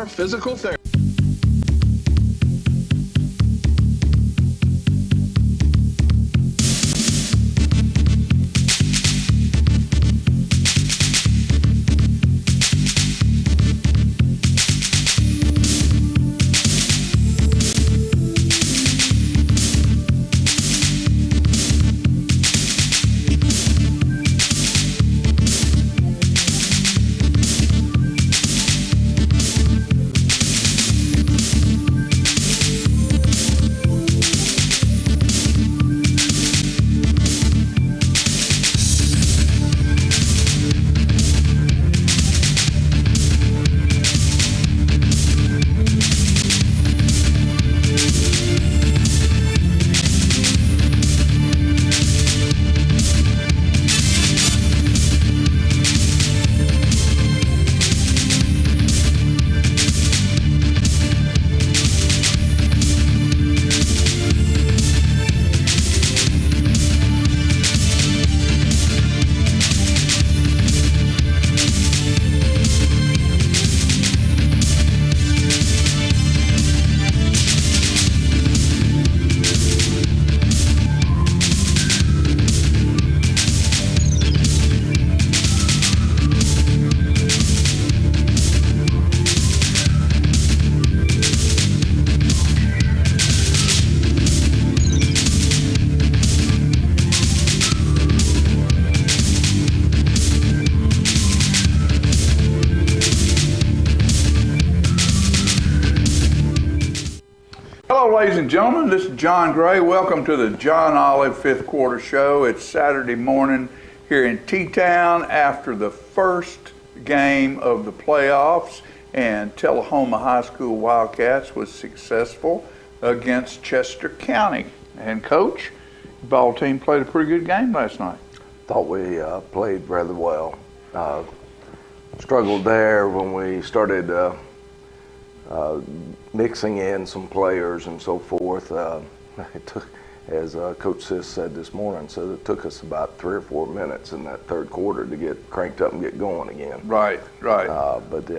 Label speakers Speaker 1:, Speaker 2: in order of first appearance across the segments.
Speaker 1: Star Physical Therapy. Hello, ladies and gentlemen. This is John Gray. Welcome to the John Olive Fifth Quarter Show. It's Saturday morning here in T-Town after the first game of the playoffs, and Tullahoma High School Wildcats was successful against Chester County. And Coach, the ball team played a pretty good game last night.
Speaker 2: Thought we played rather well. Struggled there when we started mixing in some players and so forth. It took, as Coach Sis said this morning, so it took us about 3 or 4 minutes in that third quarter to get cranked up and get going again.
Speaker 1: Right.
Speaker 2: But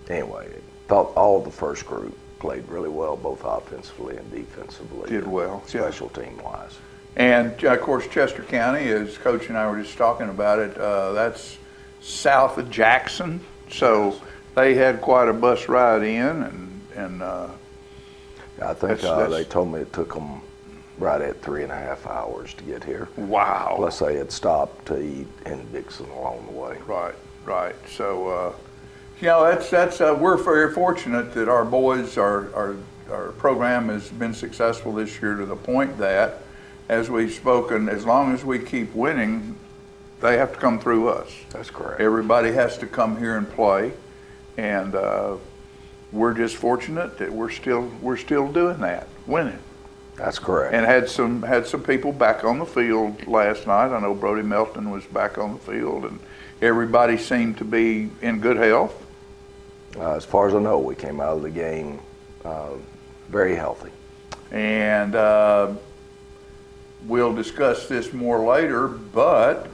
Speaker 2: anyway, thought all the first group played really well, both offensively and defensively.
Speaker 1: Did well.
Speaker 2: Special team wise.
Speaker 1: And of course, Chester County, as Coach and I were just talking about it, that's south of Jackson. So yes. They had quite a bus ride in, and
Speaker 2: I think they told me it took them right at 3.5 hours to get here.
Speaker 1: Wow.
Speaker 2: Plus they had stopped to eat in Dixon along the way.
Speaker 1: Right. So, that's we're very fortunate that our boys, our program has been successful this year to the point that, as we've spoken, as long as we keep winning, they have to come through us.
Speaker 2: That's correct.
Speaker 1: Everybody has to come here and play, and we're just fortunate that we're still doing that, winning.
Speaker 2: That's correct.
Speaker 1: And had some people back on the field last night. I know Brody Melton was back on the field, and everybody seemed to be in good health.
Speaker 2: As far as I know, we came out of the game very healthy.
Speaker 1: And we'll discuss this more later, but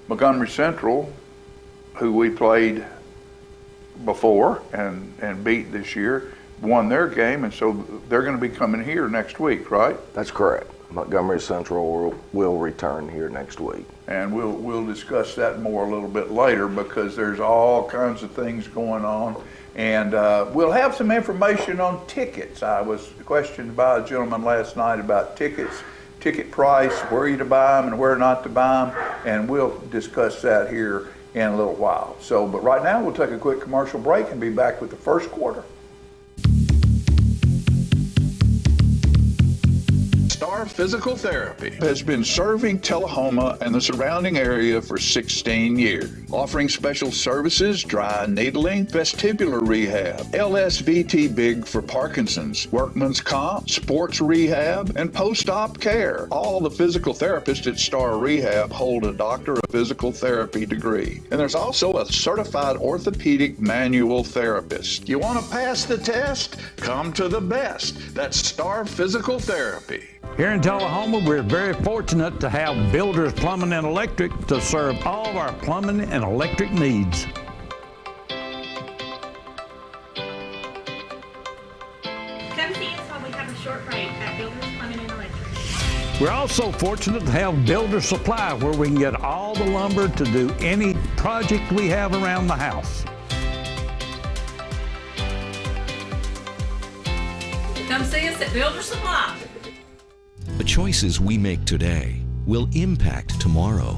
Speaker 1: Montgomery Central, who we played before and beat this year, won their game, and so they're going to be coming here next week, right?
Speaker 2: That's correct. Montgomery Central will return here next week.
Speaker 1: And we'll discuss that more a little bit later, because there's all kinds of things going on. And we'll have some information on tickets. I was questioned by a gentleman last night about tickets, ticket price, where you to buy them and where not to buy them, and we'll discuss that here in a little while. So, but right now we'll take a quick commercial break and be back with the first quarter. Star Physical Therapy has been serving Tullahoma and the surrounding area for 16 years, offering special services, dry needling, vestibular rehab, LSVT big for Parkinson's, workman's comp, sports rehab, and post-op care. All the physical therapists at Star Rehab hold a Doctor of Physical Therapy degree. And there's also a certified orthopedic manual therapist. You want to pass the test? Come to the best. That's Star Physical Therapy.
Speaker 3: Here in Tullahoma, we're very fortunate to have Builders Plumbing and Electric to serve all of our plumbing and electric needs.
Speaker 4: Builders Plumbing and Electric.
Speaker 3: We're also fortunate to have Builder Supply, where we can get all the lumber to do any project we have around the house.
Speaker 4: Come see us at Builder Supply.
Speaker 5: The choices we make today will impact tomorrow.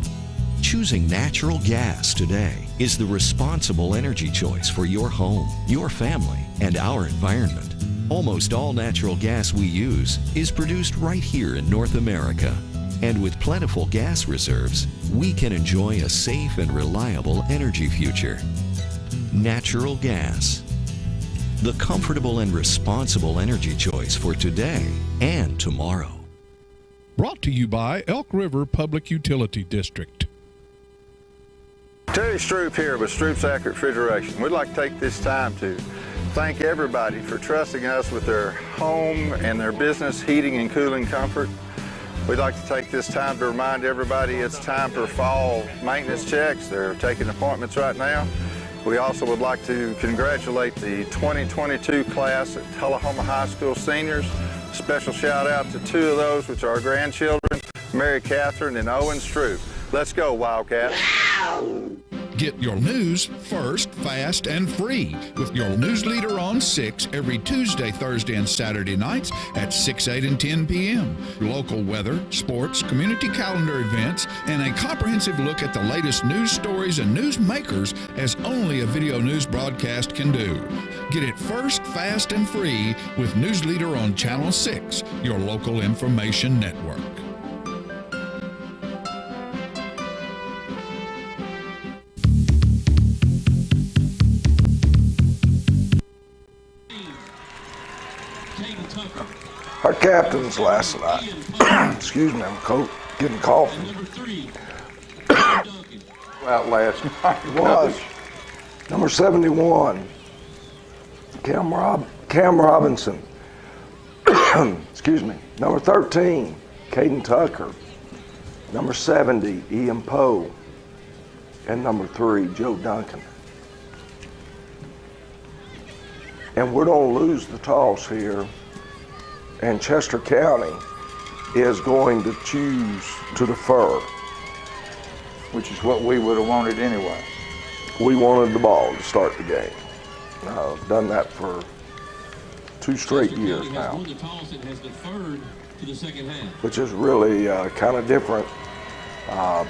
Speaker 5: Choosing natural gas today is the responsible energy choice for your home, your family, and our environment. Almost all natural gas we use is produced right here in North America. And with plentiful gas reserves, we can enjoy a safe and reliable energy future. Natural gas. The comfortable and responsible energy choice for today and tomorrow.
Speaker 6: Brought to you by Elk River Public Utility District.
Speaker 7: Terry Stroop here with Stroop's Accurate Refrigeration. We'd like to take this time to thank everybody for trusting us with their home and their business heating and cooling comfort. We'd like to take this time to remind everybody it's time for fall maintenance checks. They're taking appointments right now. We also would like to congratulate the 2022 class at Tullahoma High School seniors. Special shout out to two of those, which are our grandchildren, Mary Catherine and Owen Stroop. Let's go, Wildcats.
Speaker 6: Get your news first, fast, and free with your news leader on 6 every Tuesday, Thursday, and Saturday nights at 6, 8, and 10 p.m. Local weather, sports, community calendar events, and a comprehensive look at the latest news stories and news makers as only a video news broadcast can do. Get it first, fast, and free with News Leader on Channel 6, your local information network.
Speaker 2: Our captains last night, excuse me, I'm getting coffee.
Speaker 1: Out last night.
Speaker 2: Was number 71, Cam Robinson. Excuse me. Number 13, Caden Tucker. Number 70, Ian Poe. And number 3, Joe Duncan. And we're going to lose the toss here. And Chester County is going to choose to defer.
Speaker 1: Which is what we would have wanted anyway.
Speaker 2: We wanted the ball to start the game. I've done that for 2 straight years now. Which is really kind of different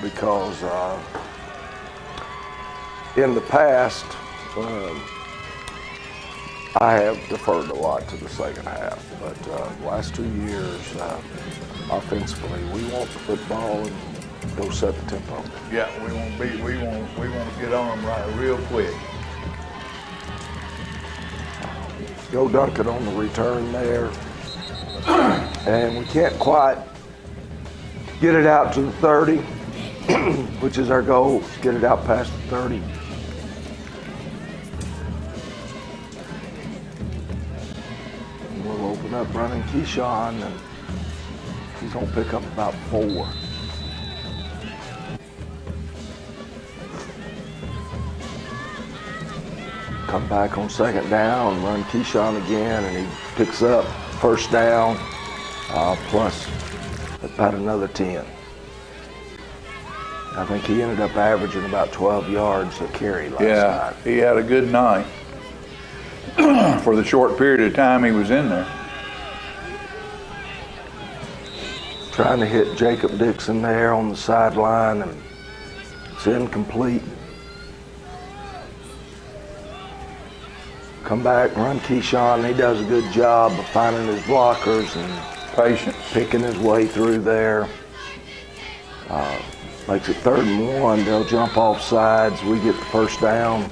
Speaker 2: because in the past, I have deferred a lot to the second half, but the last 2 years, offensively, we want the football and go set the tempo.
Speaker 1: Yeah, we want to get on them right real quick.
Speaker 2: Joe Duncan on the return there, and we can't quite get it out to the 30, which is our goal, get it out past the 30. We'll open up running Keyshawn, and he's gonna pick up about 4. Come back on second down, run Keyshawn again, and he picks up first down, plus about another 10. I think he ended up averaging about 12 yards a carry last night.
Speaker 1: He had a good night for the short period of time he was in there.
Speaker 2: Trying to hit Jacob Dixon there on the sideline, and it's incomplete. Come back, run Keyshawn. He does a good job of finding his blockers and
Speaker 1: Patience.
Speaker 2: picking his way through there. Makes it 3rd and 1. They'll jump off sides. We get the first down.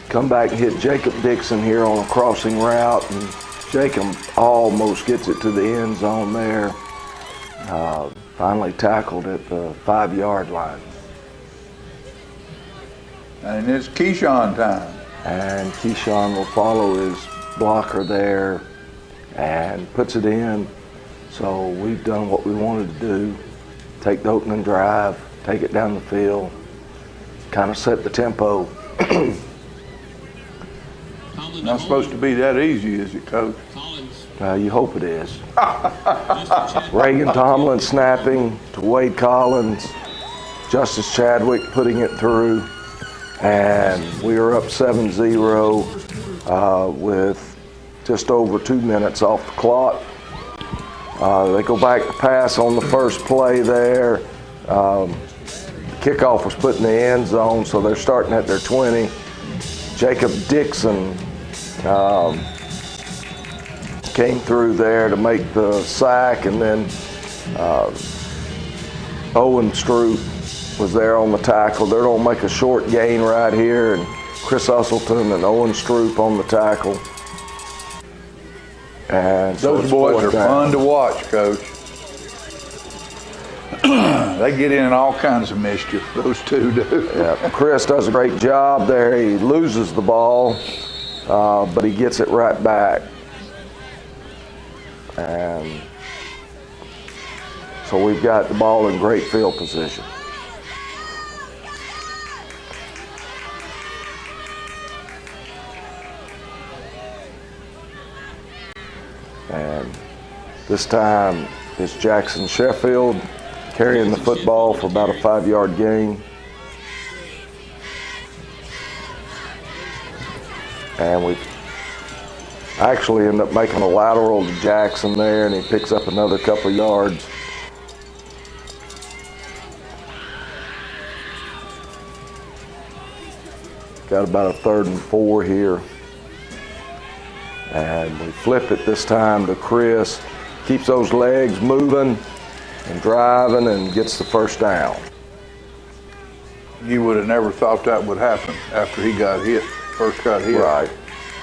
Speaker 2: Come back and hit Jacob Dixon here on a crossing route, and Jacob almost gets it to the end zone there. Finally tackled at the 5-yard line.
Speaker 1: And it's Keyshawn time.
Speaker 2: And Keyshawn will follow his blocker there and puts it in. So we've done what we wanted to do. Take the opening drive, take it down the field, kind of set the tempo.
Speaker 1: Not supposed to be that easy, is it, Coach?
Speaker 2: You hope it is. Reagan Tomlin snapping to Wade Collins. Justice Chadwick putting it through. And we are up 7-0 with just over 2 minutes off the clock. They go back to pass on the first play there. Kickoff was put in the end zone, so they're starting at their 20. Jacob Dixon came through there to make the sack, and then Owen Stroop was there on the tackle. They're going to make a short gain right here, and Chris Usselton and Owen Stroop on the tackle. And so
Speaker 1: Those boys are fun to watch, Coach. They get in all kinds of mischief, those two do.
Speaker 2: Yeah, Chris does a great job there. He loses the ball, but he gets it right back. And so we've got the ball in great field position. And this time it's Jackson Sheffield carrying the football for about a 5-yard gain. And we actually end up making a lateral to Jackson there, and he picks up another couple yards. Got about a 3rd and 4 here. And we flip it this time to Chris. Keeps those legs moving and driving and gets the first down.
Speaker 1: You would have never thought that would happen after he got hit, first got hit.
Speaker 2: Right.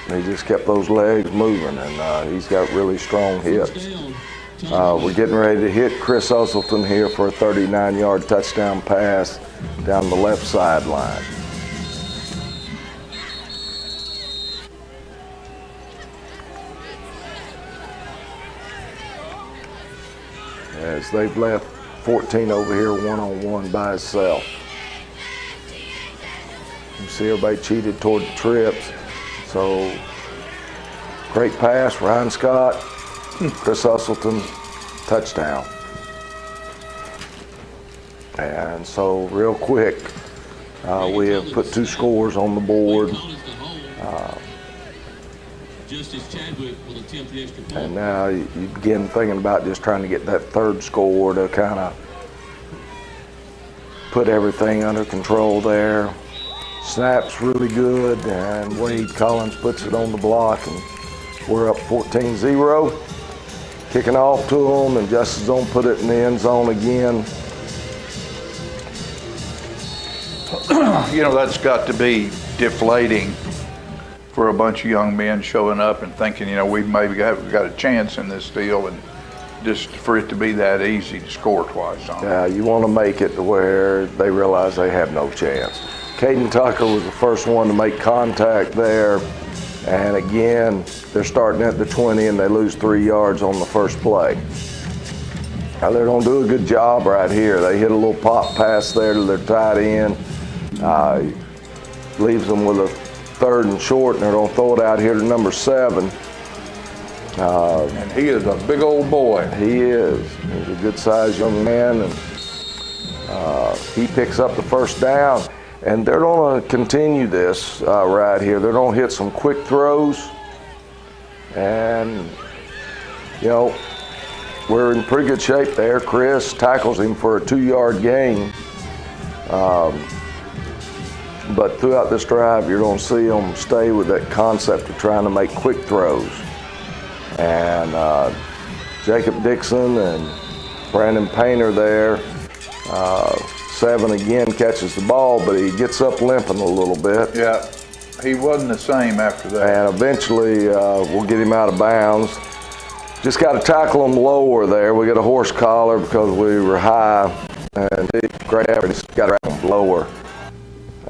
Speaker 2: He just kept those legs moving, and he's got really strong hips. We're getting ready to hit Chris Usselton here for a 39-yard touchdown pass down the left sideline. As they've left 14 over here one-on-one by himself. You see everybody cheated toward the trips. So, great pass, Ryan Scott, Chris Usselton, touchdown. And so, real quick, we have put 2 scores on the board. And now you begin thinking about just trying to get that 3rd score to kind of put everything under control there. Snap's really good, and Wade Collins puts it on the block, and we're up 14-0. Kicking off to them, and Justice Zone put it in the end zone again.
Speaker 1: You know, that's got to be deflating for a bunch of young men showing up and thinking, you know, we've maybe got a chance in this deal, and just for it to be that easy to score twice on.
Speaker 2: Yeah, you want to make it to where they realize they have no chance. Caden Tucker was the first one to make contact there, and again, they're starting at the 20 and they lose 3 yards on the first play. Now they're going to do a good job right here. They hit a little pop pass there to their tight end. Leaves them with a 3rd and short, and they're going to throw it out here to number 7.
Speaker 1: And he is a big old boy.
Speaker 2: He is. He's a good-sized young man, and he picks up the first down. And they're going to continue this right here. They're going to hit some quick throws, and you know, we're in pretty good shape there. Chris tackles him for a 2-yard gain. But throughout this drive, you're going to see them stay with that concept of trying to make quick throws. And Jacob Dixon and Brandon Painter there. 7 again catches the ball, but he gets up limping a little bit.
Speaker 1: Yeah, he wasn't the same after that.
Speaker 2: And eventually we'll get him out of bounds. Just got to tackle him lower there. We got a horse collar because we were high, and great effort. Just got to tackle him lower.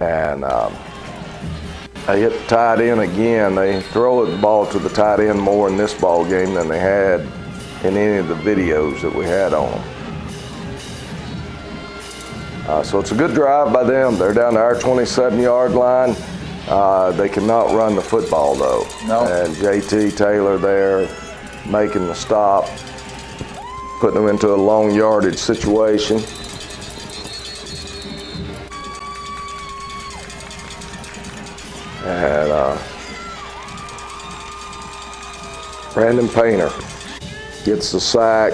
Speaker 2: And they hit the tight end again. They throw the ball to the tight end more in this ball game than they had in any of the videos that we had on them. So it's a good drive by them. They're down to our 27-yard line. They cannot run the football though.
Speaker 1: No.
Speaker 2: And JT Taylor there making the stop, putting them into a long yardage situation. And Brandon Painter gets the sack,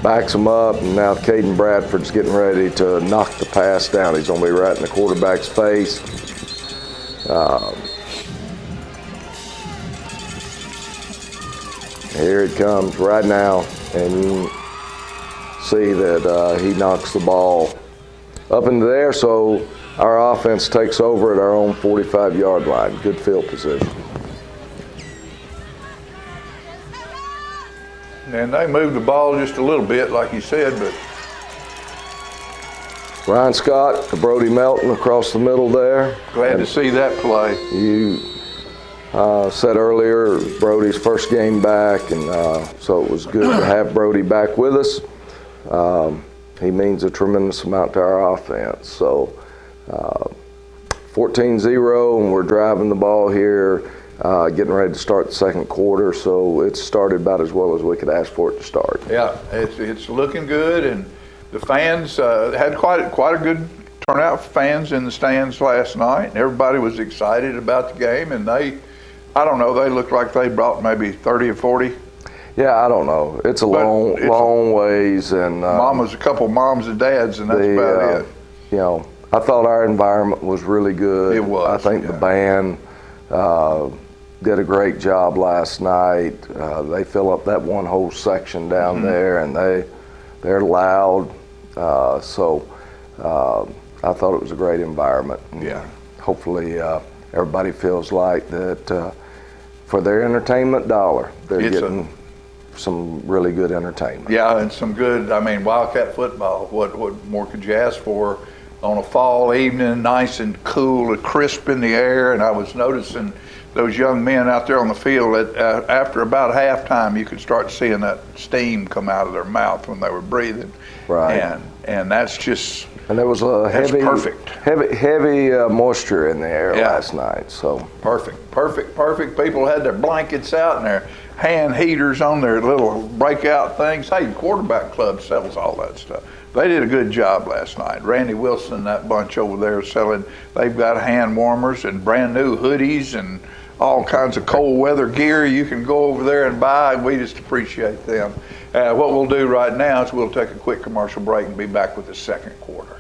Speaker 2: backs him up, and now Caden Bradford's getting ready to knock the pass down. He's going to be right in the quarterback's face. Here it comes right now, and you see that he knocks the ball up into there, so our offense takes over at our own 45-yard line. Good field position.
Speaker 1: And they moved the ball just a little bit, like you said, but
Speaker 2: Ryan Scott to Brody Melton across the middle there.
Speaker 1: glad to see that play.
Speaker 2: You said earlier, Brody's first game back, and so it was good to have Brody back with us. He means a tremendous amount to our offense. So 14-0, and we're driving the ball here, getting ready to start the second quarter. So it started about as well as we could ask for it to start.
Speaker 1: Yeah, it's looking good, and the fans had quite a good turnout of fans in the stands last night, and everybody was excited about the game, and they looked like they brought maybe 30 or 40.
Speaker 2: Yeah, I don't know. It's a long ways, and
Speaker 1: a couple moms and dads, and that's about it.
Speaker 2: You know, I thought our environment was really good.
Speaker 1: It was.
Speaker 2: I think the band did a great job last night. They fill up that one whole section down there, and they're loud. So I thought it was a great environment.
Speaker 1: Yeah.
Speaker 2: Hopefully everybody feels like that for their entertainment dollar, they're getting some really good entertainment.
Speaker 1: Yeah, and some good, Wildcat football. What more could you ask for on a fall evening, nice and cool and crisp in the air? And I was noticing those young men out there on the field, after about halftime, you could start seeing that steam come out of their mouth when they were breathing.
Speaker 2: Right.
Speaker 1: And that's just,
Speaker 2: and there was a heavy moisture in the air last night. So
Speaker 1: perfect. People had their blankets out and their hand heaters on their little breakout things. Hey, the quarterback club sells all that stuff. They did a good job last night. Randy Wilson, that bunch over there selling, they've got hand warmers and brand new hoodies and all kinds of cold weather gear you can go over there and buy. We just appreciate them. What we'll do right now is we'll take a quick commercial break and be back with the second quarter.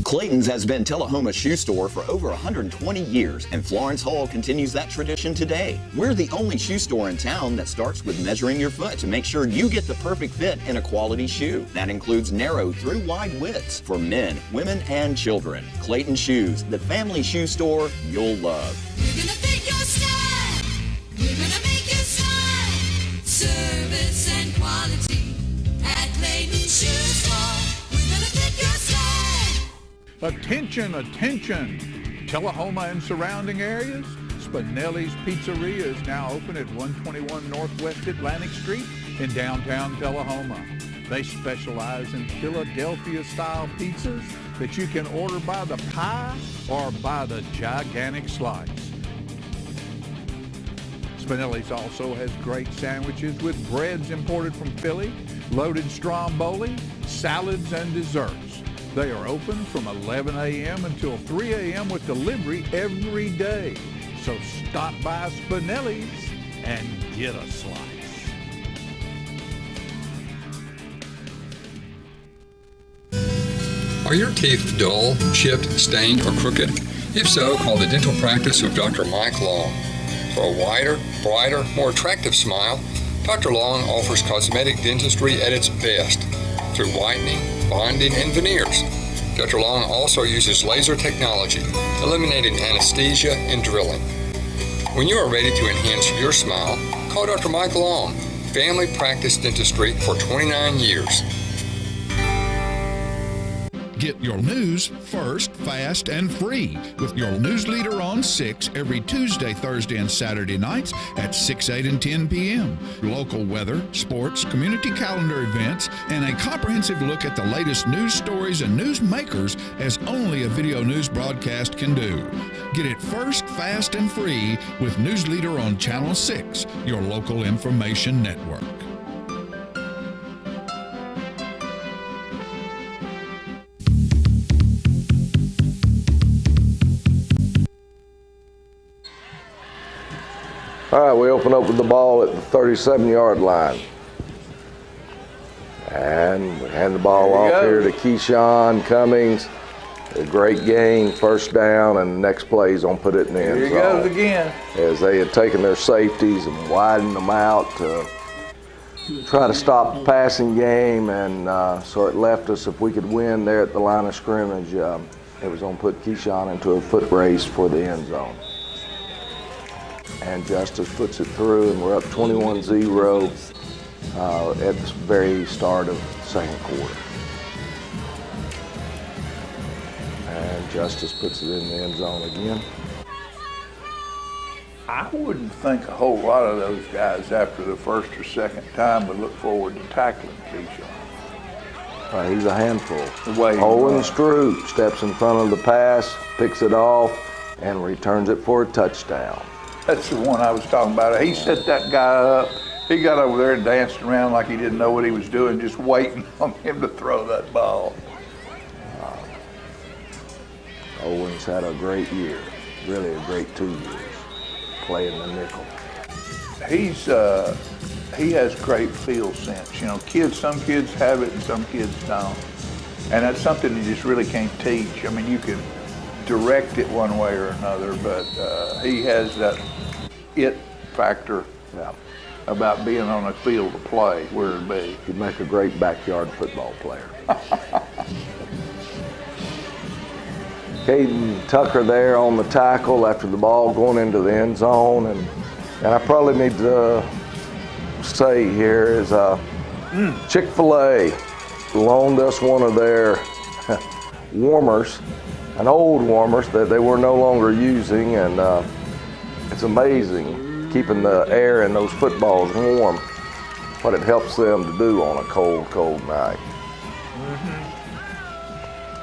Speaker 8: Clayton's has been Tullahoma's shoe store for over 120 years, and Florence Hall continues that tradition today. We're the only shoe store in town that starts with measuring your foot to make sure you get the perfect fit in a quality shoe. That includes narrow through wide widths for men, women, and children. Clayton Shoes, the family shoe store you'll love.
Speaker 9: We're gonna fit your style. We're gonna make you smile. Service and quality at Clayton Shoe Store. We're gonna fit your style.
Speaker 3: Attention! Tullahoma and surrounding areas? Spinelli's Pizzeria is now open at 121 Northwest Atlantic Street in downtown Tullahoma. They specialize in Philadelphia-style pizzas that you can order by the pie or by the gigantic slice. Spinelli's also has great sandwiches with breads imported from Philly, loaded stromboli, salads, and desserts. They are open from 11 a.m. until 3 a.m. with delivery every day. So stop by Spinelli's and get a slice.
Speaker 10: Are your teeth dull, chipped, stained, or crooked? If so, call the dental practice of Dr. Mike Long. For a wider, brighter, more attractive smile, Dr. Long offers cosmetic dentistry at its best through whitening, bonding, and veneers. Dr. Long also uses laser technology, eliminating anesthesia and drilling. When you are ready to enhance your smile, call Dr. Mike Long, family practice dentistry for 29 years.
Speaker 6: Get your news first, fast, and free with your news leader on 6 every Tuesday, Thursday, and Saturday nights at 6, 8, and 10 p.m. Local weather, sports, community calendar events, and a comprehensive look at the latest news stories and news makers as only a video news broadcast can do. Get it first, fast, and free with News Leader on Channel 6, your local information network.
Speaker 2: All right, we open up with the ball at the 37-yard line. And we hand the ball off here to Keyshawn Cummings. A great gain, first down, and the next play he's going to put it in the end zone.
Speaker 1: Here he goes again.
Speaker 2: As they had taken their safeties and widened them out to try to stop the passing game, and so it left us, if we could win there at the line of scrimmage, it was going to put Keyshawn into a foot race for the end zone. And Justice puts it through, and we're up 21-0 at the very start of the second quarter. And Justice puts it in the end zone again.
Speaker 1: I wouldn't think a whole lot of those guys after the first or second time would look forward to tackling Keyshawn.
Speaker 2: He's a handful.
Speaker 1: Owen
Speaker 2: Stroop steps in front of the pass, picks it off, and returns it for a touchdown.
Speaker 1: That's the one I was talking about. He set that guy up. He got over there and danced around like he didn't know what he was doing, just waiting on him to throw that ball.
Speaker 2: Owen's had a great year, really a great 2 years, playing the nickel.
Speaker 1: He has great field sense. You know, some kids have it and some kids don't. And that's something you just really can't teach. I mean, you can direct it one way or another, but he has that it factor about being on a field to play where it be.
Speaker 2: He'd make a great backyard football player. Caden Tucker there on the tackle after the ball going into the end zone, and I probably need to say here is Chick-fil-A loaned us one of their warmers, an old warmers that they were no longer using, and it's amazing keeping the air in those footballs warm, what it helps them to do on a cold, cold night.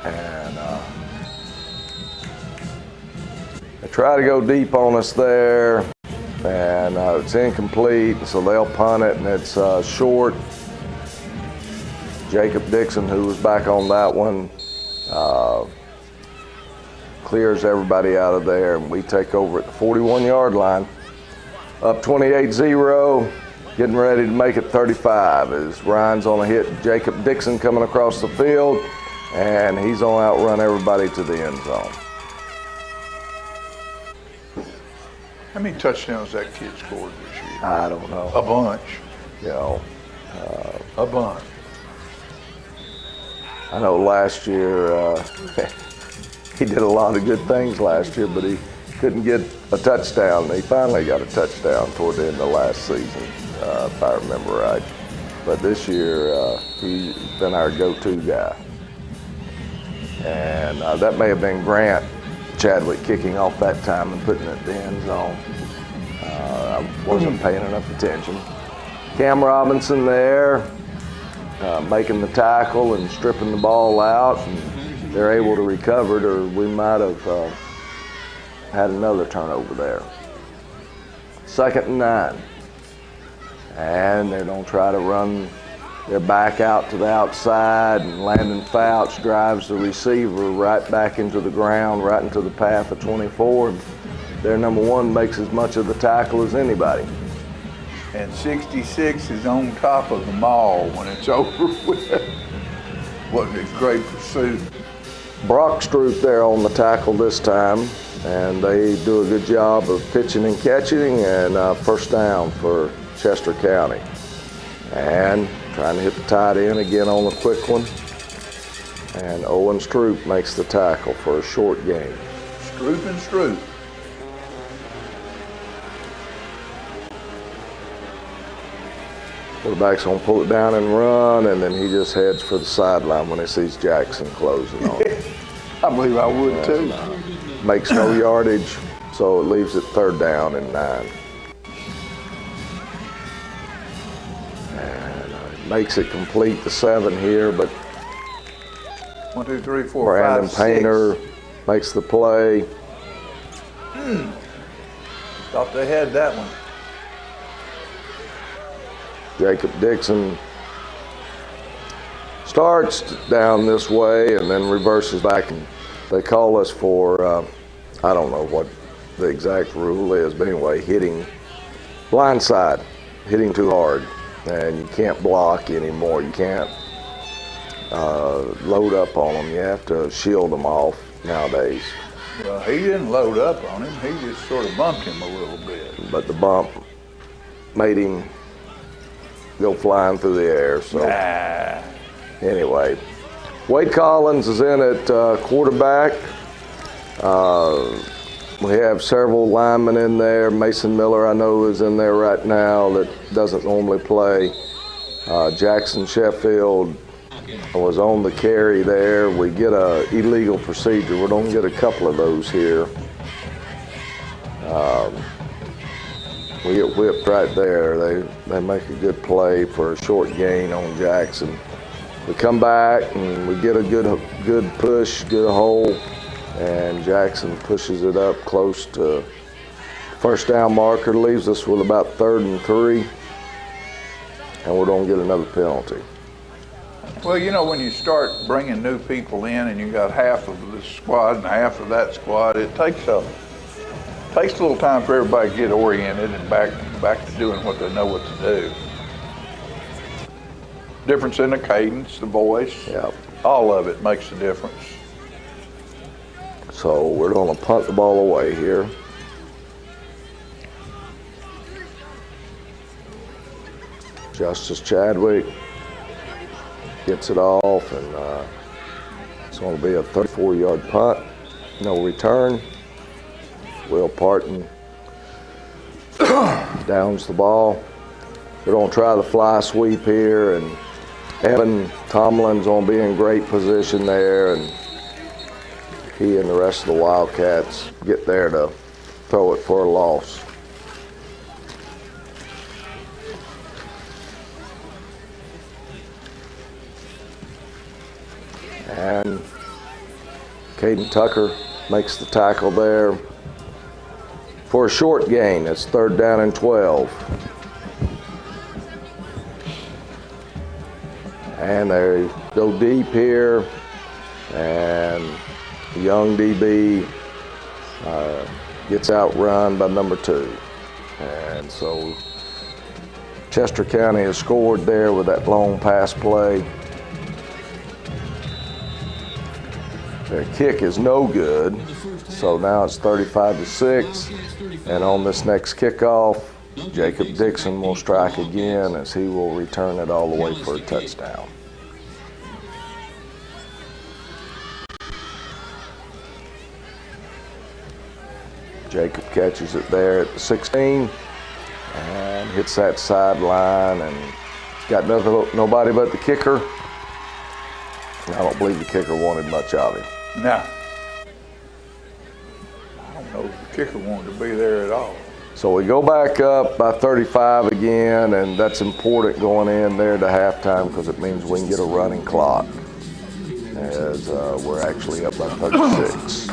Speaker 2: And they try to go deep on us there, and it's incomplete, so they'll punt it, and it's short. Jacob Dixon, who was back on that one, clears everybody out of there, and we take over at the 41-yard line. Up 28-0, getting ready to make it 35 as Ryan's on a hit. Jacob Dixon coming across the field, and he's going to outrun everybody to the end zone.
Speaker 1: How many touchdowns that kid scored this year?
Speaker 2: I don't know.
Speaker 1: A bunch.
Speaker 2: You know,
Speaker 1: a bunch.
Speaker 2: I know last year he did a lot of good things last year, but he couldn't get a touchdown. He finally got a touchdown toward the end of last season, if I remember right. But this year, he's been our go-to guy. And that may have been Grant Chadwick kicking off that time and putting it in the end zone. I wasn't paying enough attention. Cam Robinson there, making the tackle and stripping the ball out, and they're able to recover it, or we might have had another turnover there. 2nd and 9. And they're going to try to run their back out to the outside, and Landon Fouch drives the receiver right back into the ground, right into the path of 24. Their number one makes as much of the tackle as anybody.
Speaker 1: And 66 is on top of them all when it's over with. What a great pursuit.
Speaker 2: Brock Stroop there on the tackle this time, and they do a good job of pitching and catching, and first down for Chester County. And trying to hit the tight end again on the quick one. And Owen Stroop makes the tackle for a short gain.
Speaker 1: Stroop and Stroop.
Speaker 2: Quarterback's gonna pull it down and run, and then he just heads for the sideline when he sees Jackson closing on him.
Speaker 1: I believe I would too.
Speaker 2: Makes no yardage, so it leaves it 3rd down and 9. And makes it complete the 7 here, but
Speaker 1: 1, 2, 3, 4,
Speaker 2: Brandon
Speaker 1: 5,
Speaker 2: Painter makes the play.
Speaker 1: Thought they had that one.
Speaker 2: Jacob Dixon starts down this way and then reverses back, and they call us for, I don't know what the exact rule is, but anyway, hitting blindside, hitting too hard, and you can't block anymore. You can't load up on them. You have to shield them off nowadays.
Speaker 1: Well, he didn't load up on him. He just sort of bumped him a little bit.
Speaker 2: But the bump made him go flying through the air. So anyway, Wade Collins is in at quarterback. We have several linemen in there. Mason Miller, I know, is in there right now that doesn't normally play. Jackson Sheffield was on the carry there. We get a illegal procedure. We're going to get a couple of those here. We get whipped right there. They make a good play for a short gain on Jackson. We come back and we get a good push, good hole, and Jackson pushes it up close to first down marker, leaves us with about 3rd and 3, and we're going to get another penalty.
Speaker 1: Well, you know, when you start bringing new people in and you got half of this squad and half of that squad, it takes a little time for everybody to get oriented and back to doing what they know what to do. Difference in the cadence, the voice, all of it makes a difference.
Speaker 2: So we're going to punt the ball away here. Justice Chadwick gets it off, and it's going to be a 34-yard punt. No return. Will Parton downs the ball. We're going to try the fly sweep here, and Evan Tomlin's going to be in great position there, and he and the rest of the Wildcats get there to throw it for a loss. And Caden Tucker makes the tackle there for a short gain. It's 3rd down and 12. And they go deep here, and the young DB gets outrun by number 2. And so Chester County has scored there with that long pass play. Their kick is no good, so now it's 35-6. And on this next kickoff, Jacob Dixon will strike again as he will return it all the way for a touchdown. Jacob catches it there at the 16 and hits that sideline, and got nobody but the kicker. I don't believe the kicker wanted much of him.
Speaker 1: No. I don't know if the kicker wanted to be there at all.
Speaker 2: So we go back up by 35 again, and that's important going in there to halftime because it means we can get a running clock as we're actually up by 36.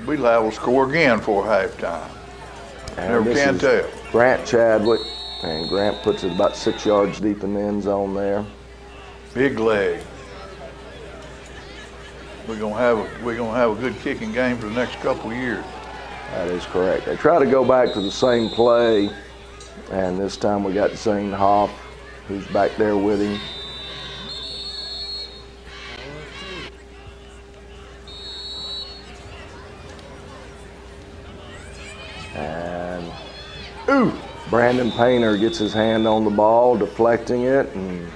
Speaker 1: We liable to score again for halftime.
Speaker 2: And
Speaker 1: Never can tell.
Speaker 2: Grant Chadwick, and Grant puts it about 6 yards deep in the end zone there.
Speaker 1: Big leg. We're gonna have a good kicking game for the next couple of years.
Speaker 2: That is correct. They try to go back to the same play, and this time we got Zane Hoff, who's back there with him. And Brandon Painter gets his hand on the ball, deflecting it, and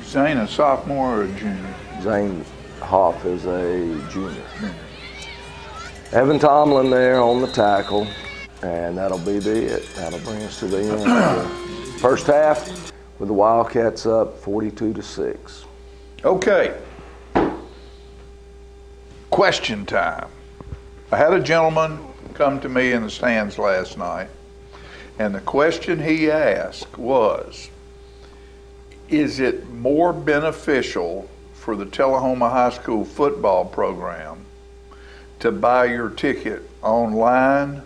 Speaker 1: Zane a sophomore or a junior?
Speaker 2: Zane Hoff is a junior. Evan Tomlin there on the tackle. And that'll be it. That'll bring us to the end of the first half with the Wildcats up 42-6.
Speaker 1: Okay. Question time. I had a gentleman come to me in the stands last night, and the question he asked was, is it more beneficial for the Tullahoma High School football program to buy your ticket online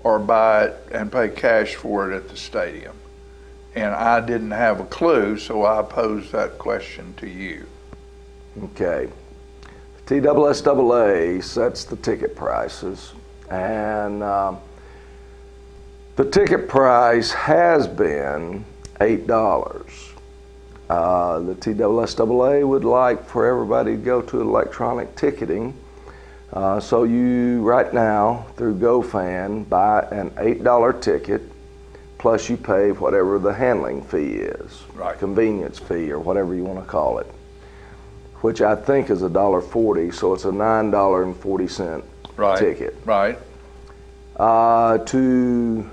Speaker 1: or buy it and pay cash for it at the stadium? And I didn't have a clue, so I posed that question to you.
Speaker 2: Okay. TSSAA sets the ticket prices, and the ticket price has been $8. The TSSAA would like for everybody to go to electronic ticketing. So you, right now, through GoFan, buy an $8 ticket, plus you pay whatever the handling fee is,
Speaker 1: right.
Speaker 2: Convenience fee, or whatever you want to call it, which I think is $1.40, so it's a $9.40
Speaker 1: right.
Speaker 2: ticket.
Speaker 1: Right.
Speaker 2: To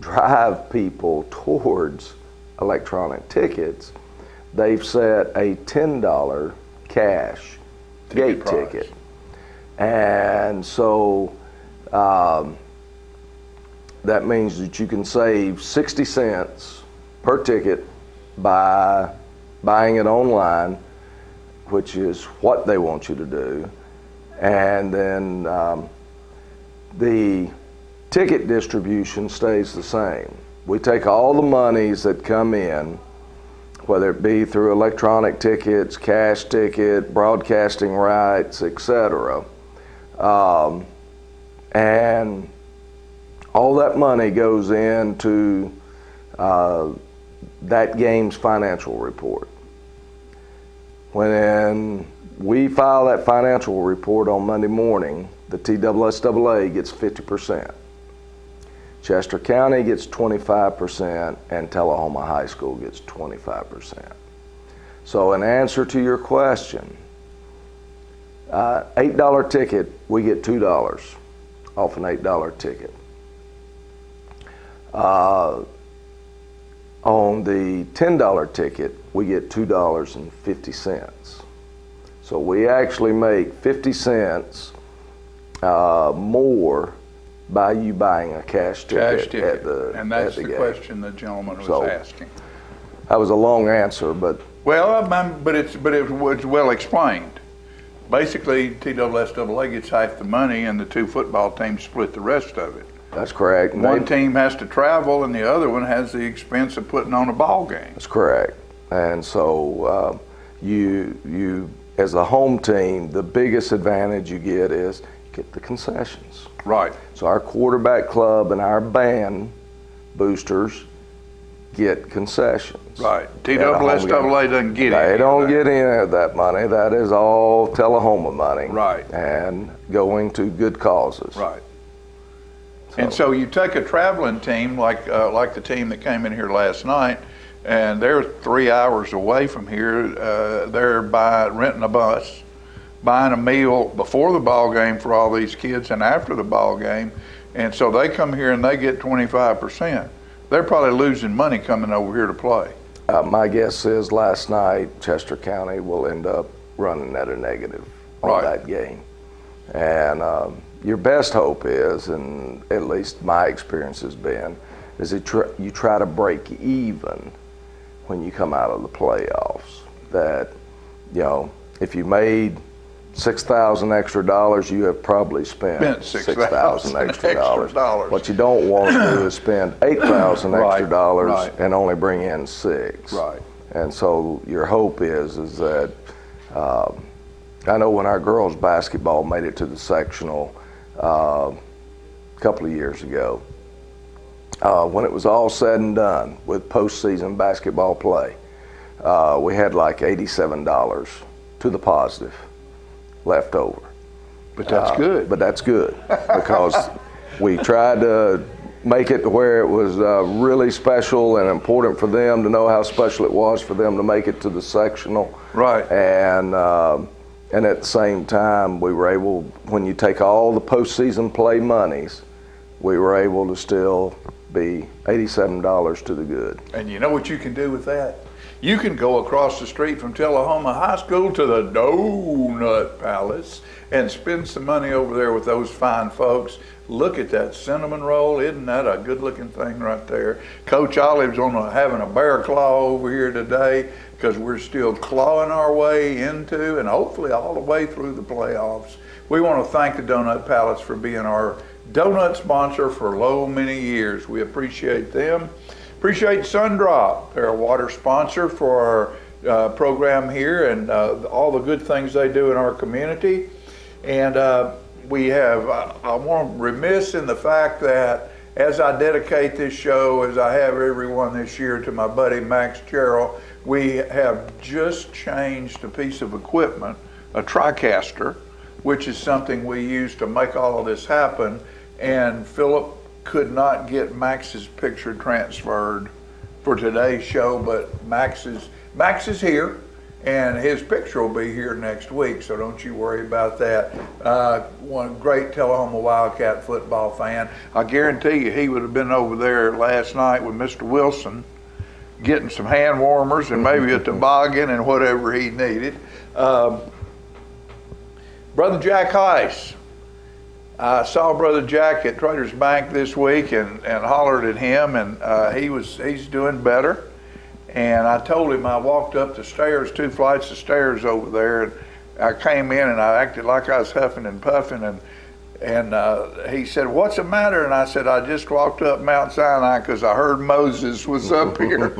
Speaker 2: drive people towards electronic tickets, they've set a $10 cash gate ticket. And so that means that you can save 60 cents per ticket by buying it online, which is what they want you to do. And then the ticket distribution stays the same. We take all the monies that come in, whether it be through electronic tickets, cash ticket, broadcasting rights, etc. And all that money goes into that game's financial report. When we file that financial report on Monday morning, the TSSAA gets 50%. Chester County gets 25%, and Tullahoma High School gets 25%. So in answer to your question, $8 ticket, we get $2 off an $8 ticket. On the $10 ticket, we get $2.50. So we actually make 50 cents more by you buying a cash ticket.
Speaker 1: And that's the question the gentleman was asking.
Speaker 2: That was a long answer, but
Speaker 1: well, but it was well explained. Basically, TSSAA gets half the money, and the two football teams split the rest of it.
Speaker 2: That's correct.
Speaker 1: One team has to travel, and the other one has the expense of putting on a ball game.
Speaker 2: That's correct. And so you as a home team, the biggest advantage you get is you get the concessions.
Speaker 1: Right.
Speaker 2: So our quarterback club and our band boosters get concessions.
Speaker 1: Right. TSSAA doesn't get any.
Speaker 2: They don't get any of that money. That is all Tullahoma money.
Speaker 1: Right.
Speaker 2: And going to good causes.
Speaker 1: Right. And so you take a traveling team like the team that came in here last night, and they're 3 hours away from here. They're renting a bus, buying a meal before the ball game for all these kids and after the ball game, and so they come here and they get 25%. They're probably losing money coming over here to play.
Speaker 2: My guess is last night Chester County will end up running at a negative on that game, and your best hope is, and at least my experience has been, is that you try to break even when you come out of the playoffs. That, if you made $6,000 extra dollars, you have probably spent $6,000 extra dollars. What you don't want to do is spend $8,000 extra dollars and only bring in $6,000.
Speaker 1: Right.
Speaker 2: And so your hope is that I know when our girls basketball made it to the sectional a couple of years ago, when it was all said and done with postseason basketball play, we had like $87 to the positive left over.
Speaker 1: But that's good.
Speaker 2: But that's good because we tried to make it to where it was really special and important for them to know how special it was for them to make it to the sectional.
Speaker 1: Right.
Speaker 2: And at the same time, we were able, when you take all the postseason play monies we were able to still be $87 to the good.
Speaker 1: And you know what you can do with that? You can go across the street from Tullahoma High School to the Donut Palace and spend some money over there with those fine folks. Look at that cinnamon roll. Isn't that a good looking thing right there? Coach Olive's having a bear claw over here today because we're still clawing our way into and hopefully all the way through the playoffs. We want to thank the Donut Palace for being our donut sponsor for many years. We appreciate them. Appreciate Sundrop. They're a water sponsor for our program here and all the good things they do in our community. And we have, I want to remiss in the fact that as I dedicate this show, as I have everyone this year, to my buddy Max Gerald, we have just changed a piece of equipment, a TriCaster, which is something we use to make all of this happen. And Philip could not get Max's picture transferred for today's show, but Max is here, and his picture will be here next week, so don't you worry about that. One great Tullahoma Wildcat football fan. I guarantee you he would have been over there last night with Mr. Wilson getting some hand warmers and maybe a toboggan and whatever he needed. Brother Jack Heiss. I saw Brother Jack at Traders Bank this week and hollered at him, and he's doing better. And I told him I walked up the stairs, 2 flights of stairs over there, and I came in and I acted like I was huffing and puffing, and he said, "What's the matter?" And I said, "I just walked up Mount Sinai because I heard Moses was up here."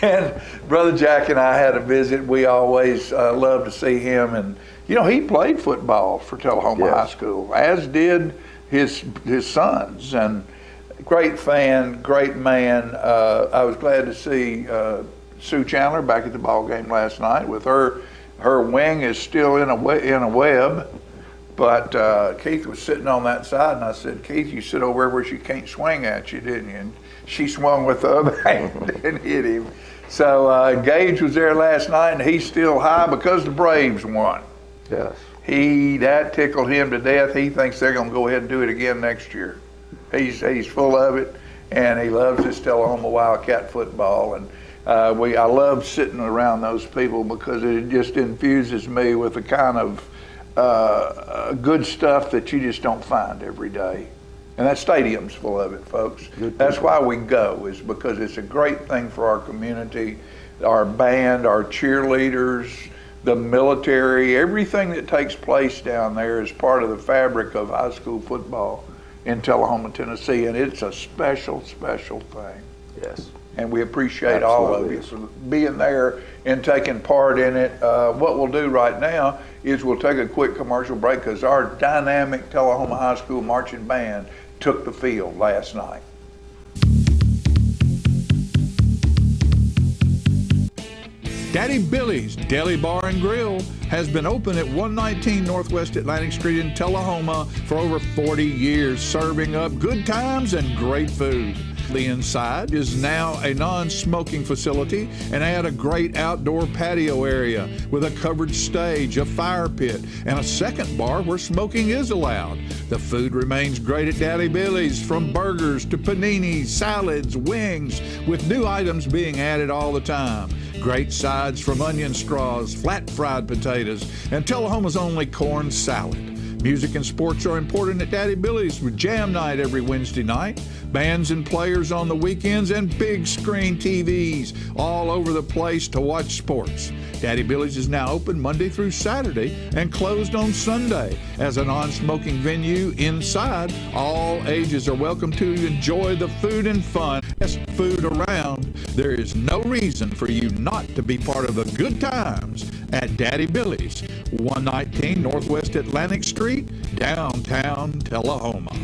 Speaker 1: And Brother Jack and I had a visit. We always love to see him, and you know, he played football for Tullahoma High School, as did his sons. And great fan, great man. I was glad to see Sue Chandler back at the ball game last night. With her wing is still in a web, but Keith was sitting on that side, and I said, "Keith, you sit over where she can't swing at you, didn't you?" And she swung with the other hand and hit him. So Gage was there last night, and he's still high because the Braves won.
Speaker 2: Yes.
Speaker 1: That tickled him to death. He thinks they're going to go ahead and do it again next year. He's full of it, and he loves his Tullahoma Wildcat football. And I love sitting around those people because it just infuses me with the kind of good stuff that you just don't find every day. And that stadium's full of it, folks. That's why we go, is because it's a great thing for our community, our band, our cheerleaders, the military. Everything that takes place down there is part of the fabric of high school football in Tullahoma, Tennessee, and it's a special, special thing.
Speaker 2: Yes.
Speaker 1: And we appreciate all of you for being there and taking part in it. What we'll do right now is we'll take a quick commercial break because our dynamic Tullahoma High School marching band took the field last night.
Speaker 3: Daddy Billy's Deli Bar and Grill has been open at 119 Northwest Atlantic Street in Tullahoma for over 40 years, serving up good times and great food. The inside is now a non-smoking facility and had a great outdoor patio area with a covered stage, a fire pit, and a second bar where smoking is allowed. The food remains great at Daddy Billy's, from burgers to paninis, salads, wings, with new items being added all the time. Great sides from onion straws, flat fried potatoes, and Tullahoma's only corn salad. Music and sports are important at Daddy Billy's with jam night every Wednesday night, bands and players on the weekends, and big screen TVs all over the place to watch sports. Daddy Billy's is now open Monday through Saturday and closed on Sunday. As a non-smoking venue inside, all ages are welcome to enjoy the food and fun. Best food around. There is no reason for you not to be part of the good times at Daddy Billy's, 119 Northwest Atlantic Street, downtown Tullahoma.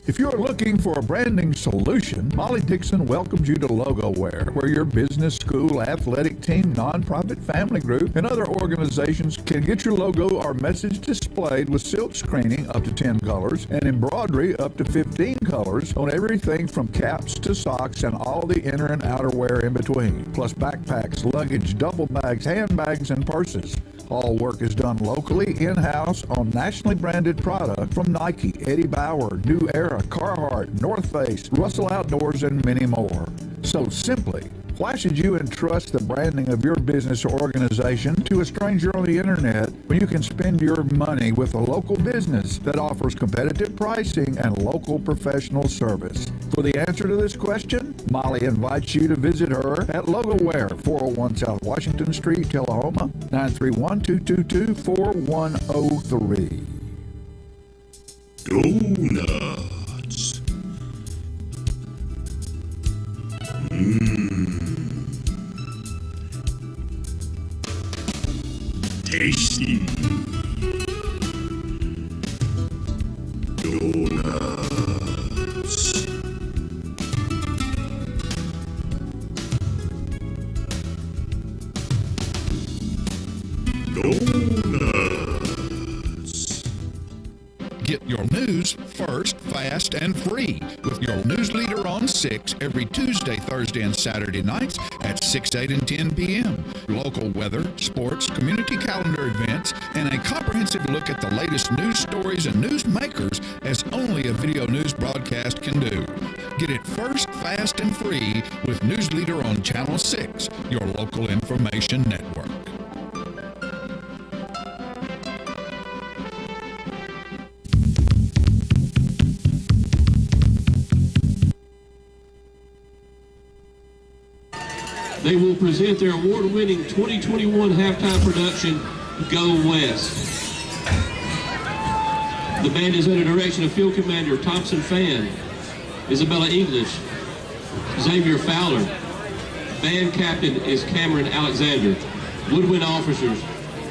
Speaker 3: If you're looking for a branding solution, Molly Dixon welcomes you to LogoWare, where your business, school, athletic team, nonprofit, family group, and other organizations can get your logo or message displayed with silk screening up to 10 colors and embroidery up to 15 colors on everything from caps to socks and all the inner and outer wear in between, plus backpacks, luggage, duffel bags, handbags, and purses. All work is done locally, in-house, on nationally branded product from Nike, Eddie Bauer, New Era, Carhartt, North Face, Russell Outdoors, and many more. So simply, why should you entrust the branding of your business or organization to a stranger on the internet when you can spend your money with a local business that offers competitive pricing and local professional service? For the answer to this question, Molly invites you to visit her at LogoWare, 401 South Washington Street, Tullahoma, 931-222-4103.
Speaker 11: Donuts. Tasty. Donuts. Donuts.
Speaker 6: Get your news first, fast, and free with your news leader on 6 every Tuesday, Thursday, and Saturday nights at 6, 8, and 10 p.m. Local weather, sports, community calendar events, and a comprehensive look at the latest news stories and news makers as only a video news broadcast can do. Get it first, fast, and free with News Leader on Channel 6, your local information network.
Speaker 12: They will present their award-winning 2021 halftime production, Go West. The band is under direction of Field Commander Thompson Fan, Isabella English, Xavier Fowler. Band captain is Cameron Alexander. Woodwind officers,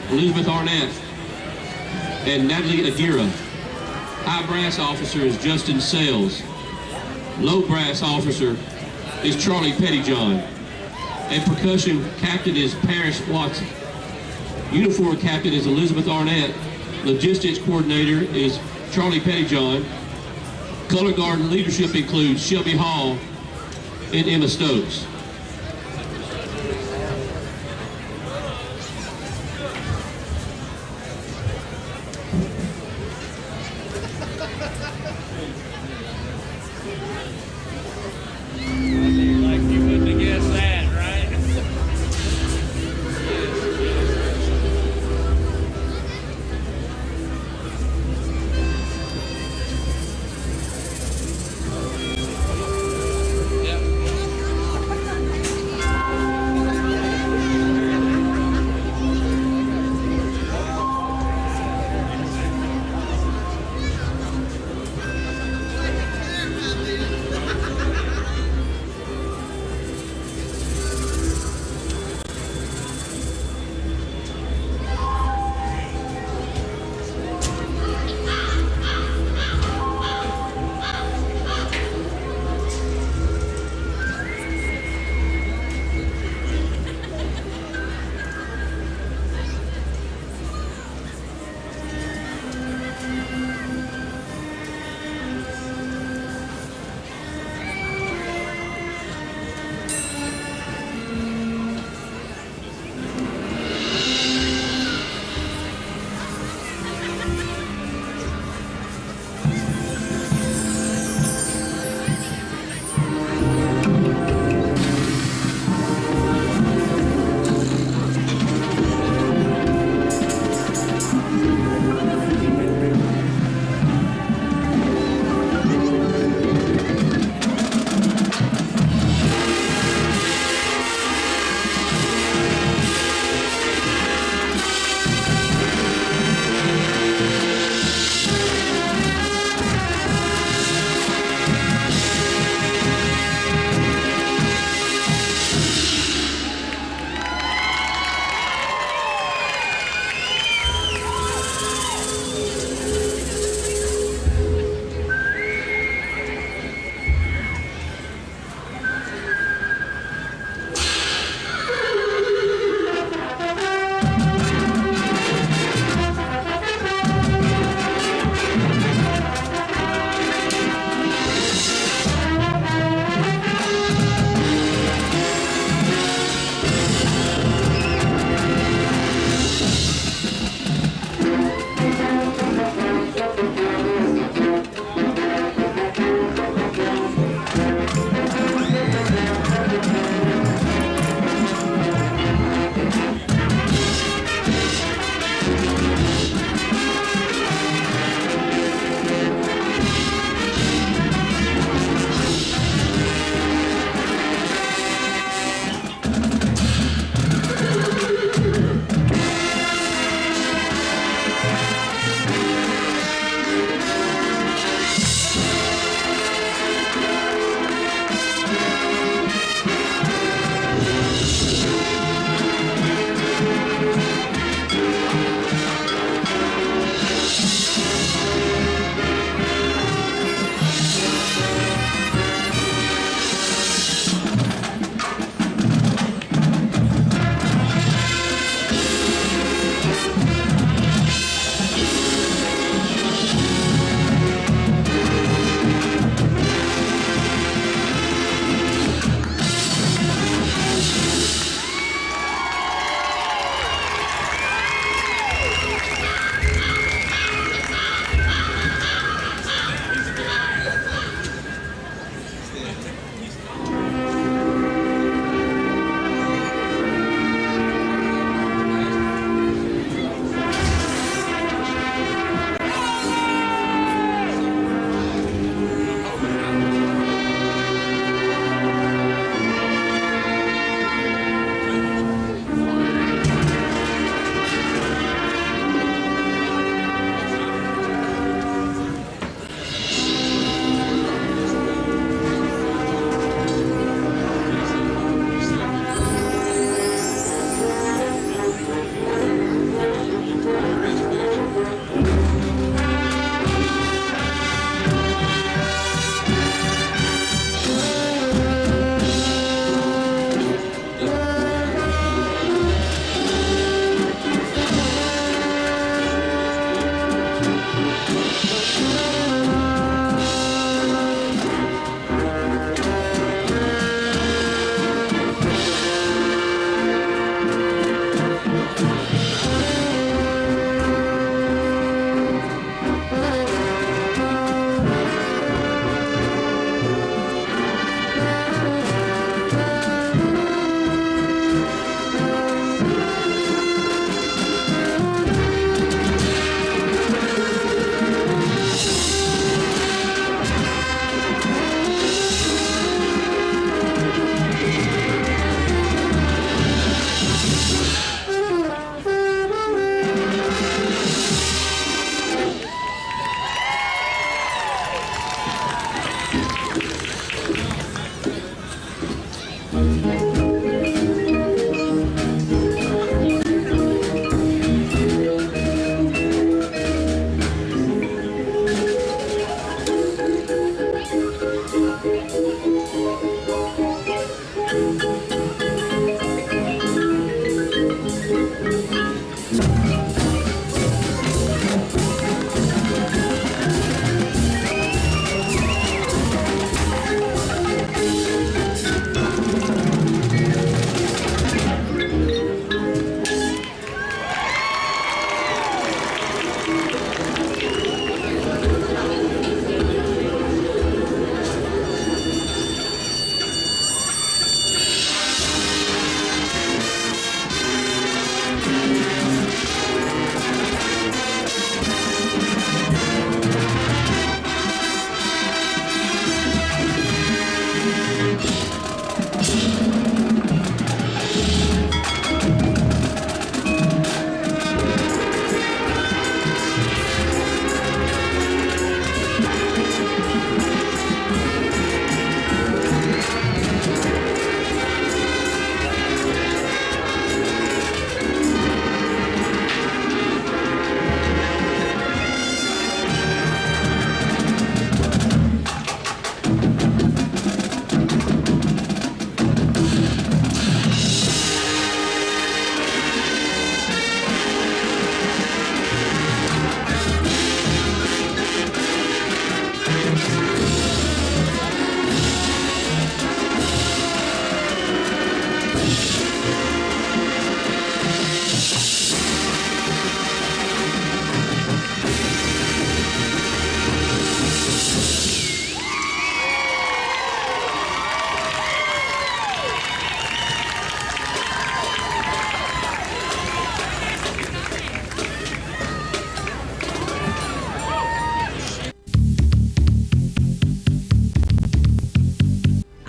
Speaker 12: Elizabeth Arnett and Natalie Aguirre. High brass officer is Justin Sales. Low brass officer is Charlie Pettyjohn. And percussion captain is Paris Watson. Uniform captain is Elizabeth Arnett. Logistics coordinator is Charlie Pettyjohn. Color guard leadership includes Shelby Hall and Emma Stokes.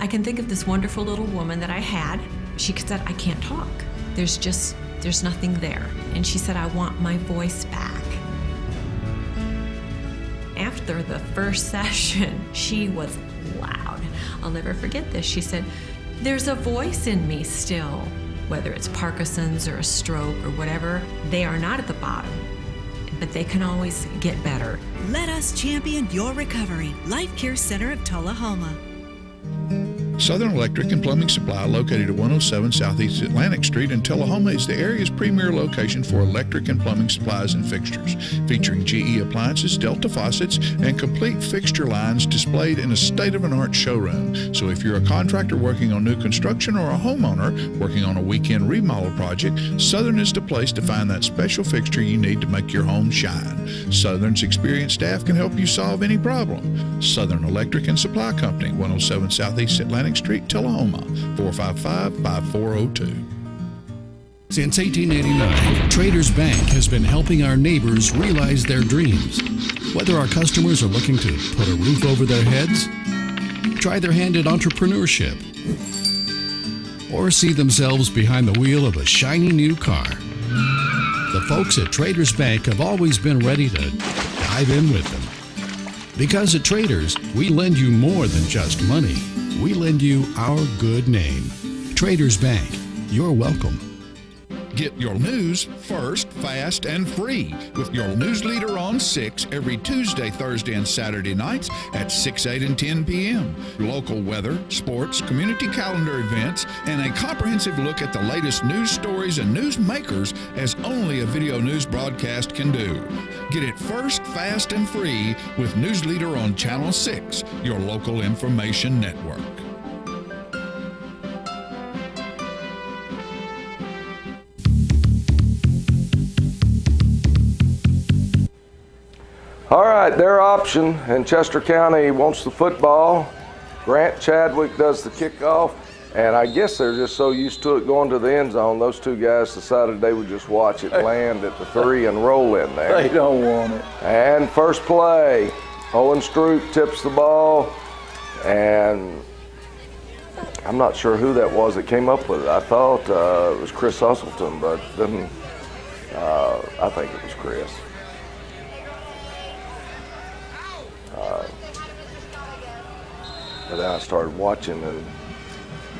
Speaker 13: I can think of this wonderful little woman that I had. She said, I can't talk. There's nothing there. And she said, I want my voice back. After the first session, she was loud. I'll never forget this. She said, there's a voice in me still. Whether it's Parkinson's or a stroke or whatever, they are not at the bottom, but they can always get better.
Speaker 14: Let us champion your recovery. Life Care Center of Tullahoma.
Speaker 6: Southern Electric and Plumbing Supply, located at 107 Southeast Atlantic Street in Tullahoma, is the area's premier location for electric and plumbing supplies and fixtures, featuring GE appliances, Delta faucets, and complete fixture lines displayed in a state-of-the-art showroom. So if you're a contractor working on new construction or a homeowner working on a weekend remodel project, Southern is the place to find that special fixture you need to make your home shine. Southern's experienced staff can help you solve any problem. Southern Electric and Supply Company, 107 Southeast Atlantic Street, Tullahoma, 455-5402.
Speaker 15: Since 1889, Traders Bank has been helping our neighbors realize their dreams. Whether our customers are looking to put a roof over their heads, try their hand at entrepreneurship, or see themselves behind the wheel of a shiny new car, the folks at Traders Bank have always been ready to dive in with them. Because at Traders, we lend you more than just money. We lend you our good name. Traders Bank, you're welcome.
Speaker 6: Get your news first, fast, and free with your news leader on 6 every Tuesday, Thursday, and Saturday nights at 6, 8, and 10 p.m. Local weather, sports, community calendar events, and a comprehensive look at the latest news stories and news makers as only a video news broadcast can do. Get it first, fast, and free with News Leader on Channel 6, your local information network.
Speaker 2: All right, their option, and Chester County wants the football. Grant Chadwick does the kickoff, and I guess they're just so used to it going to the end zone, those two guys decided they would just watch it land at the 3 and roll in there.
Speaker 16: They don't want it.
Speaker 2: And first play, Owen Stroop tips the ball, and I'm not sure who that was that came up with it. I thought it was Chris Hustleton, but then I think it was Chris. But then I started watching, and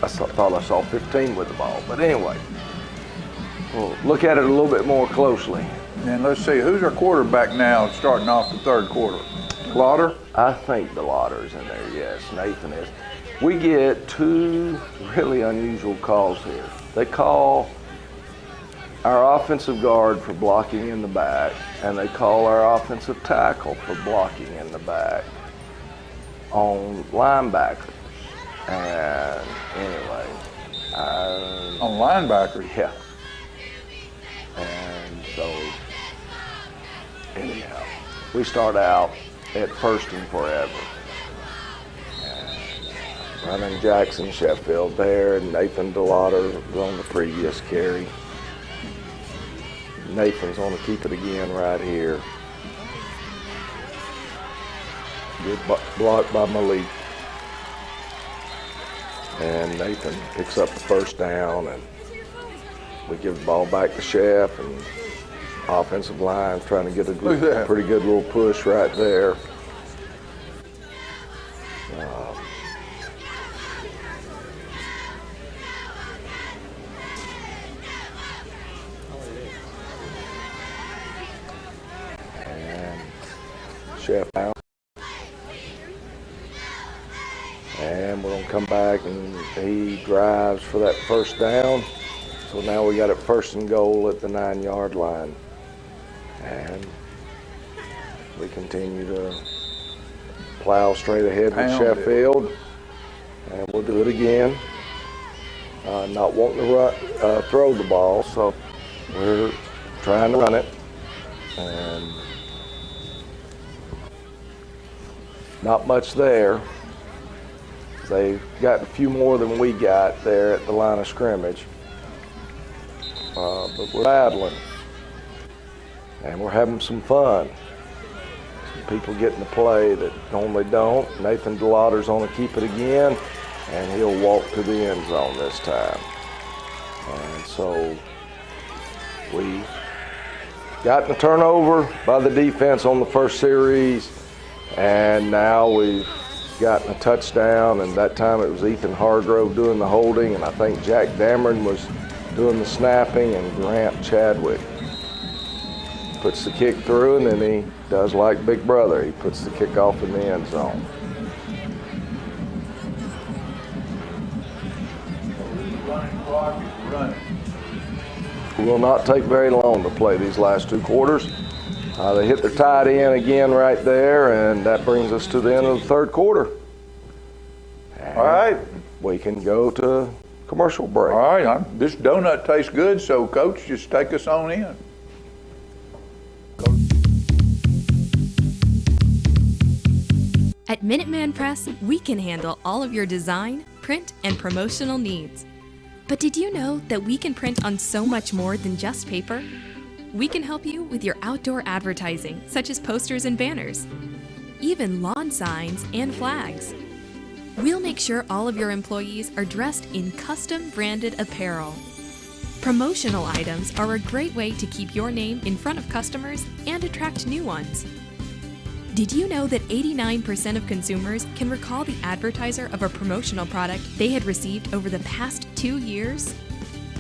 Speaker 2: I thought I saw 15 with the ball. But anyway, we'll look at it a little bit more closely.
Speaker 3: And let's see, who's our quarterback now starting off the third quarter? Lauder?
Speaker 2: I think the Lauder's in there, yes. Nathan is. We get two really unusual calls here. They call our offensive guard for blocking in the back, and they call our offensive tackle for blocking in the back on linebackers. And anyway,
Speaker 3: on linebackers?
Speaker 2: Yeah. And so, anyhow, we start out at first and forever. Running Jackson Sheffield there, and Nathan DeLauder was on the previous carry. Nathan's going to keep it again right here. Good block by Malik. And Nathan picks up the first down, and we give the ball back to Chef, and offensive line trying to get a pretty good little push right there. And Chef out. And we're going to come back, and he drives for that first down. So now we got it first and goal at the 9-yard line. And we continue to plow straight ahead with Sheffield. And we'll do it again. Not wanting to throw the ball, so we're trying to run it. And not much there. They got a few more than we got there at the line of scrimmage. But we're battling. And we're having some fun. Some people getting to play that normally don't. Nathan DeLauder's going to keep it again, and he'll walk to the end zone this time. And so we got the turnover by the defense on the first series, and now we've gotten a touchdown, and that time it was Ethan Hargrove doing the holding, and I think Jack Dameron was doing the snapping, and Grant Chadwick puts the kick through, and then he does like Big Brother. He puts the kick off in the end zone. It will not take very long to play these last two quarters. They hit their tight end again right there, and that brings us to the end of the third quarter. And all right. We can go to commercial break.
Speaker 3: All right, this donut tastes good, so Coach, just take us on in.
Speaker 16: At Minuteman Press, we can handle all of your design, print, and promotional needs. But did you know that we can print on so much more than just paper? We can help you with your outdoor advertising, such as posters and banners, even lawn signs and flags. We'll make sure all of your employees are dressed in custom branded apparel. Promotional items are a great way to keep your name in front of customers and attract new ones. Did you know that 89% of consumers can recall the advertiser of a promotional product they had received over the past 2 years?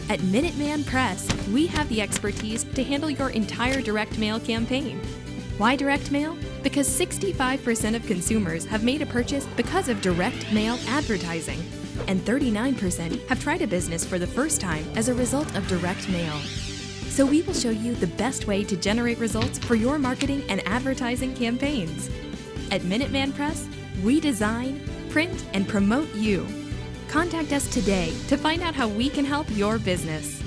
Speaker 16: At Minuteman Press, we have the expertise to handle your entire direct mail campaign. Why direct mail? Because 65% of consumers have made a purchase because of direct mail advertising, and 39% have tried a business for the first time as a result of direct mail. So we will show you the best way to generate results for your marketing and advertising campaigns. At Minuteman Press, we design, print, and promote you. Contact us today to find out how we can help your business.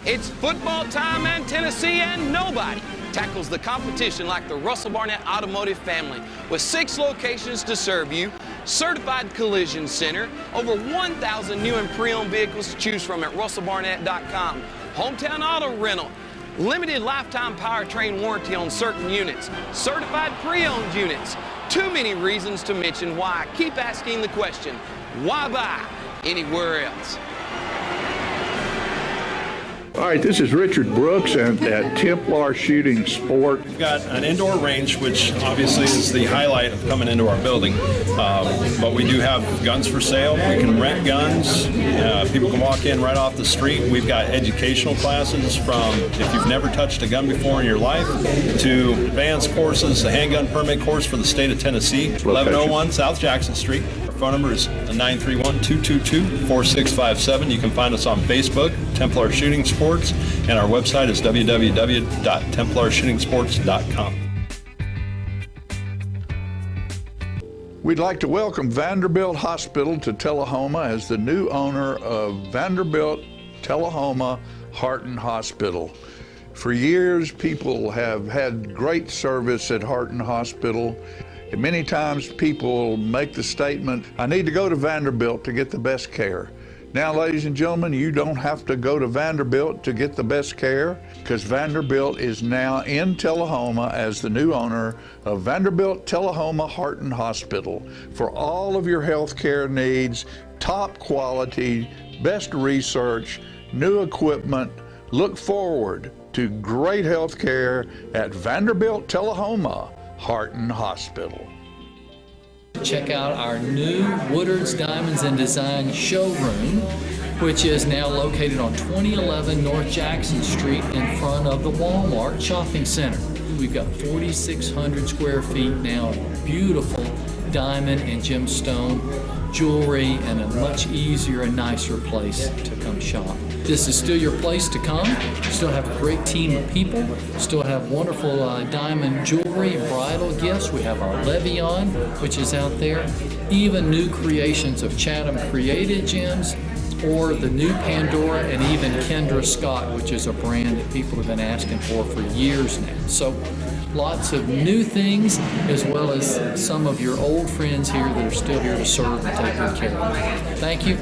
Speaker 17: It's football time in Tennessee, and nobody tackles the competition like the Russell Barnett Automotive family. With 6 locations to serve you, certified collision center, over 1,000 new and pre-owned vehicles to choose from at russellbarnett.com, hometown auto rental, limited lifetime powertrain warranty on certain units, certified pre-owned units. Too many reasons to mention why I keep asking the question, why buy anywhere else?
Speaker 1: All right, this is Richard Brooks at Templar Shooting Sport.
Speaker 18: We've got an indoor range, which obviously is the highlight of coming into our building. But we do have guns for sale. We can rent guns. People can walk in right off the street. We've got educational classes from if you've never touched a gun before in your life to advanced courses, the handgun permit course for the state of Tennessee, 1101 South Jackson Street. Our phone number is 931-222-4657. You can find us on Facebook, Templar Shooting Sports, and our website is www.templarshootingsports.com.
Speaker 1: We'd like to welcome Vanderbilt Hospital to Tullahoma as the new owner of Vanderbilt Tullahoma Heart Hospital. For years, people have had great service at Heart Hospital. And many times people make the statement, I need to go to Vanderbilt to get the best care. Now, ladies and gentlemen, you don't have to go to Vanderbilt to get the best care, because Vanderbilt is now in Tullahoma as the new owner of Vanderbilt Tullahoma Heart Hospital. For all of your health care needs, top quality, best research, new equipment, look forward to great health care at Vanderbilt Tullahoma Heart Hospital.
Speaker 19: Check out our new Woodard's Diamonds and Design showroom, which is now located on 2011 North Jackson Street in front of the Walmart Shopping Center. We've got 4,600 square feet now of beautiful diamond and gemstone jewelry, and a much easier and nicer place to come shop. This is still your place to come. Still have a great team of people. Still have wonderful diamond jewelry and bridal gifts. We have our Levion, which is out there. Even new creations of Chatham Created Gems, or the new Pandora, and even Kendra Scott, which is a brand that people have been asking for years now. So lots of new things, as well as some of your old friends here that are still here to serve and take good care of you. Thank you.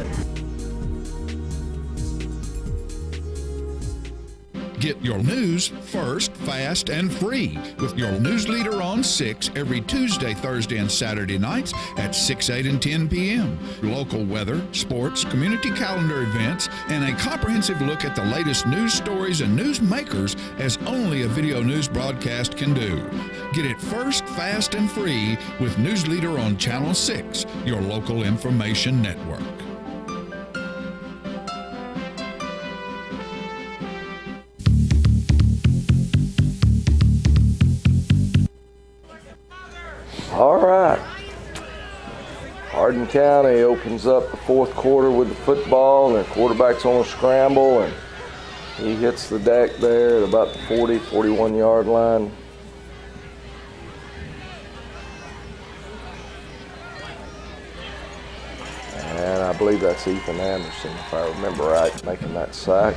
Speaker 6: Get your news first, fast, and free with your news leader on 6 every Tuesday, Thursday, and Saturday nights at 6, 8, and 10 p.m. Local weather, sports, community calendar events, and a comprehensive look at the latest news stories and news makers as only a video news broadcast can do. Get it first, fast, and free with News Leader on Channel 6, your local information network.
Speaker 2: All right. Hardin County opens up the fourth quarter with the football, and the quarterback's on a scramble, and he hits the deck there at about the 41 yard line. And I believe that's Ethan Anderson, if I remember right, making that sack.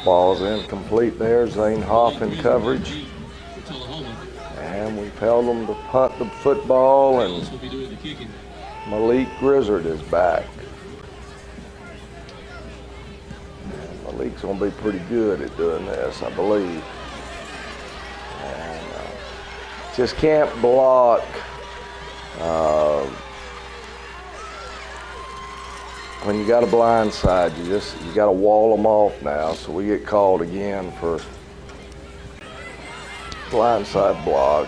Speaker 2: Ball's incomplete there. Zane Hoff in coverage. And we've held them to punt the football, and Malik Grizzard is back. And Malik's going to be pretty good at doing this, I believe. And just can't block. When you got a blind side, you got to wall them off now. So we get called again for blind side block.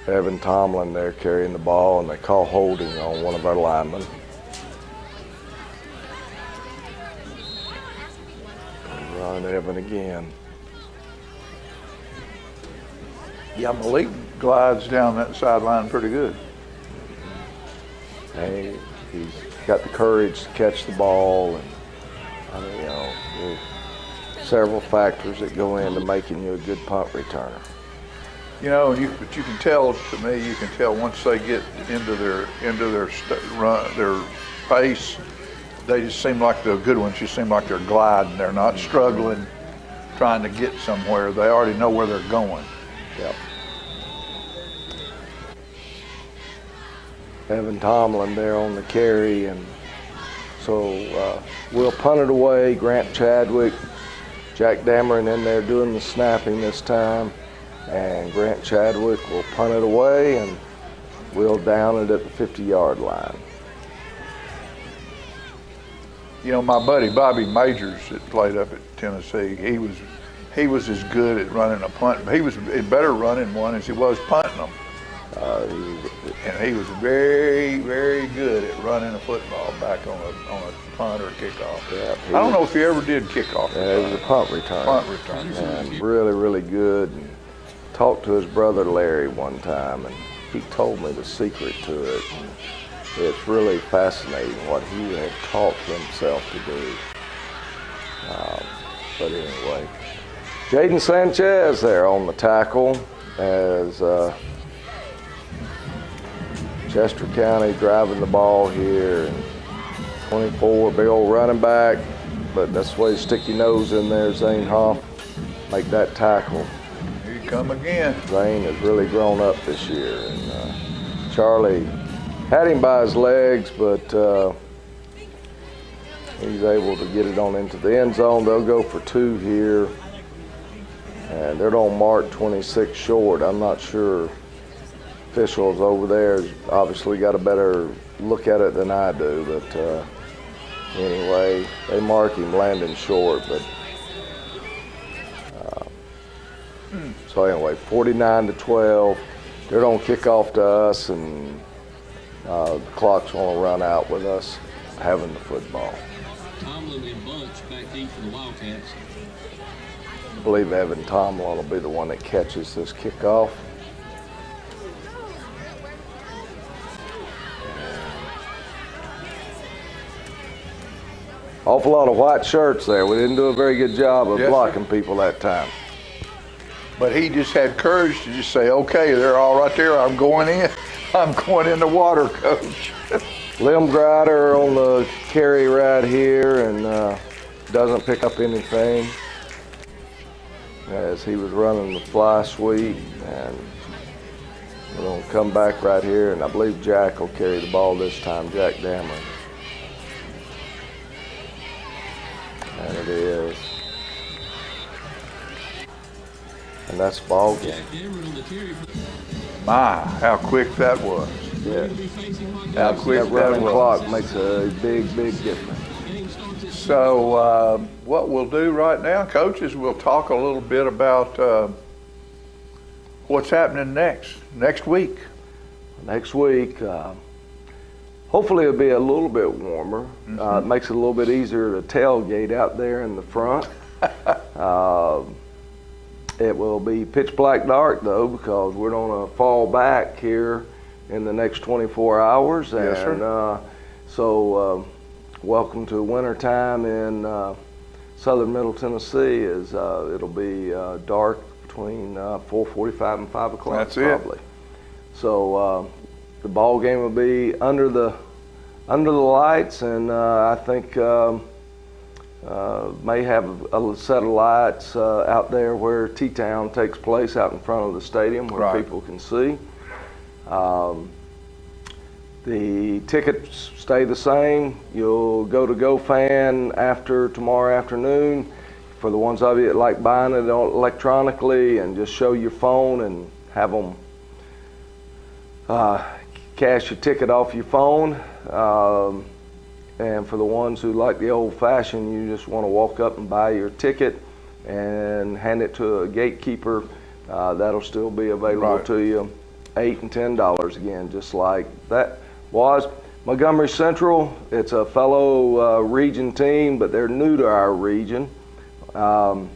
Speaker 2: Evan Tomlin there carrying the ball, and they call holding on one of our linemen. Run Evan again.
Speaker 1: Yeah, Malik glides down that sideline pretty good.
Speaker 2: Hey, he's got the courage to catch the ball, and there's several factors that go into making you a good punt returner.
Speaker 1: But you can tell, to me, you can tell once they get into their pace, they just seem like the good ones. Just seem like they're gliding. They're not struggling, trying to get somewhere. They already know where they're going.
Speaker 2: Yep. Evan Tomlin there on the carry, and so we'll punt it away. Grant Chadwick, Jack Dameron in there doing the snapping this time. And Grant Chadwick will punt it away, and we'll down it at the 50-yard line.
Speaker 1: You know, my buddy Bobby Majors that played up at Tennessee, he was as good at running a punt. He was better running one as he was punting them. And he was very, very good at running a football back on a punt or a kickoff.
Speaker 2: Yeah,
Speaker 1: I don't know if he ever did kickoff.
Speaker 2: Yeah, it was a punt return.
Speaker 1: Punt return.
Speaker 2: And really, really good. And talked to his brother Larry one time, and he told me the secret to it. And it's really fascinating what he had taught himself to do. But anyway, Jaden Sanchez there on the tackle as Chester County driving the ball here. And 24, big old running back, but that's the way you stick your nose in there, Zane Hoff, make that tackle.
Speaker 1: Here you come again.
Speaker 2: Zane has really grown up this year, and Charlie had him by his legs, but he's able to get it on into the end zone. They'll go for 2 here, and they're on mark 26 short. I'm not sure. Officials over there obviously got a better look at it than I do, but anyway, they mark him landing short. But so anyway, 49-12. They're gonna kick off to us, and the clock's gonna run out with us having the football.
Speaker 12: Tomlin and Bunch back deep for the Wildcats.
Speaker 2: I believe Evan Tomlin will be the one that catches this kickoff. Awful lot of white shirts there. We didn't do a very good job of blocking people that time.
Speaker 1: But he just had courage to just say, okay, they're all right there. I'm going in. I'm going in the water, Coach.
Speaker 2: Lim Grider on the carry right here and doesn't pick up anything as he was running the fly sweep. And we're going to come back right here, and I believe Jack will carry the ball this time, Jack Dameron. And it is. And that's ball game.
Speaker 1: My, how quick that was.
Speaker 2: Yeah.
Speaker 1: How quick
Speaker 2: that running
Speaker 1: was.
Speaker 2: clock makes a big, big difference.
Speaker 1: So what we'll do right now, coaches, we'll talk a little bit about what's happening next week.
Speaker 2: Next week, hopefully it'll be a little bit warmer. It makes it a little bit easier to tailgate out there in the front. It will be pitch black dark though, because we're going to fall back here in the next 24 hours.
Speaker 1: Yes, sir.
Speaker 2: And so welcome to winter time in southern Middle Tennessee. It'll be dark between 4:45 and 5 o'clock.
Speaker 1: That's
Speaker 2: probably. So the ball game will be under the lights, and I think may have a set of lights out there where T-Town takes place out in front of the stadium where people can see. The tickets stay the same. You'll go to GoFan after tomorrow afternoon. For the ones of you that like buying it electronically, and just show your phone and have them cash your ticket off your phone. And for the ones who like the old-fashioned, you just want to walk up and buy your ticket and hand it to a gatekeeper. That'll still be available to you, $8 and $10 again, just like that was. Montgomery Central, it's a fellow region team, but they're new to our region. So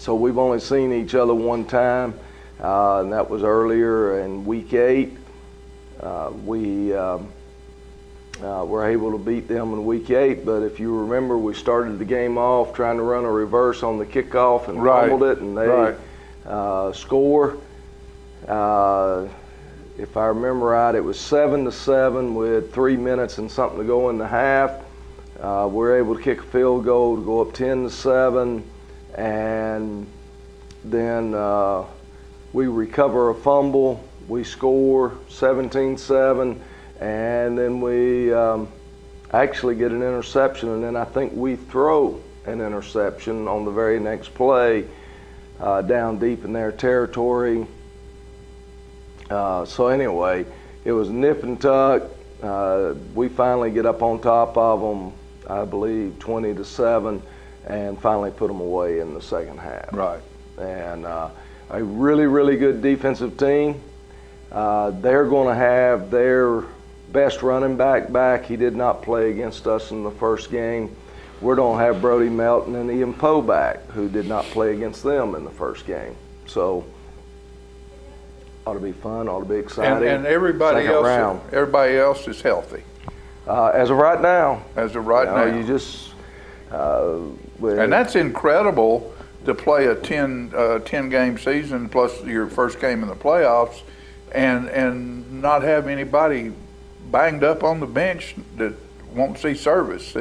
Speaker 2: we've only seen each other one time, and that was earlier in week 8. We were able to beat them in week 8, but if you remember, we started the game off trying to run a reverse on the kickoff and fumbled it, and they score. If I remember right, it was 7-7 with 3 minutes and something to go in the half. We're able to kick a field goal to go up 10-7, and then we recover a fumble. We score 17-7. And then we actually get an interception, and then I think we throw an interception on the very next play down deep in their territory. So anyway, it was nip and tuck. We finally get up on top of them, I believe 20-7, and finally put them away in the second half.
Speaker 1: Right.
Speaker 2: And a really, really good defensive team. They're going to have their best running back. He did not play against us in the first game. We're going to have Brody Melton and Ian Poe back, who did not play against them in the first game. So ought to be fun, ought to be exciting.
Speaker 1: And everybody
Speaker 2: Second
Speaker 1: else,
Speaker 2: round.
Speaker 1: everybody else is healthy.
Speaker 2: As of right now.
Speaker 1: As of right now.
Speaker 2: You just.
Speaker 1: And that's incredible to play a 10-game season plus your first game in the playoffs, and not have anybody banged up on the bench that won't see service.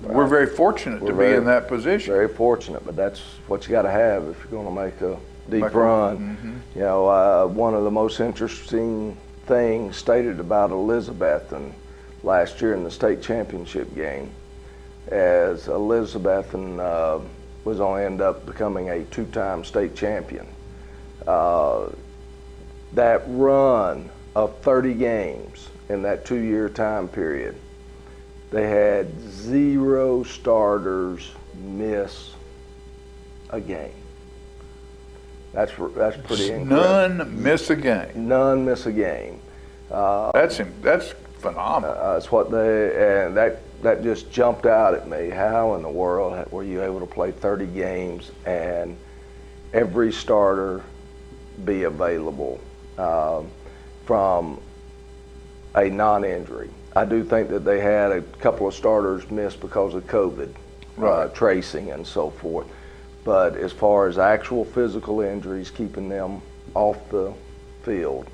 Speaker 1: We're very fortunate to be in that position.
Speaker 2: Very fortunate, but that's what you got to have if you're going to make a deep run.
Speaker 1: Mm-hmm.
Speaker 2: You know, one of the most interesting things stated about Elizabethton last year in the state championship game, as Elizabethton was going to end up becoming a 2-time state champion. That run of 30 games in that 2-year time period, they had 0 starters miss a game. That's pretty incredible.
Speaker 1: None miss a game.
Speaker 2: None miss a game.
Speaker 1: That's phenomenal.
Speaker 2: That's what and that just jumped out at me. How in the world were you able to play 30 games and every starter be available from a non-injury? I do think that they had a couple of starters missed because of COVID, tracing and so forth. But as far as actual physical injuries, keeping them off the field,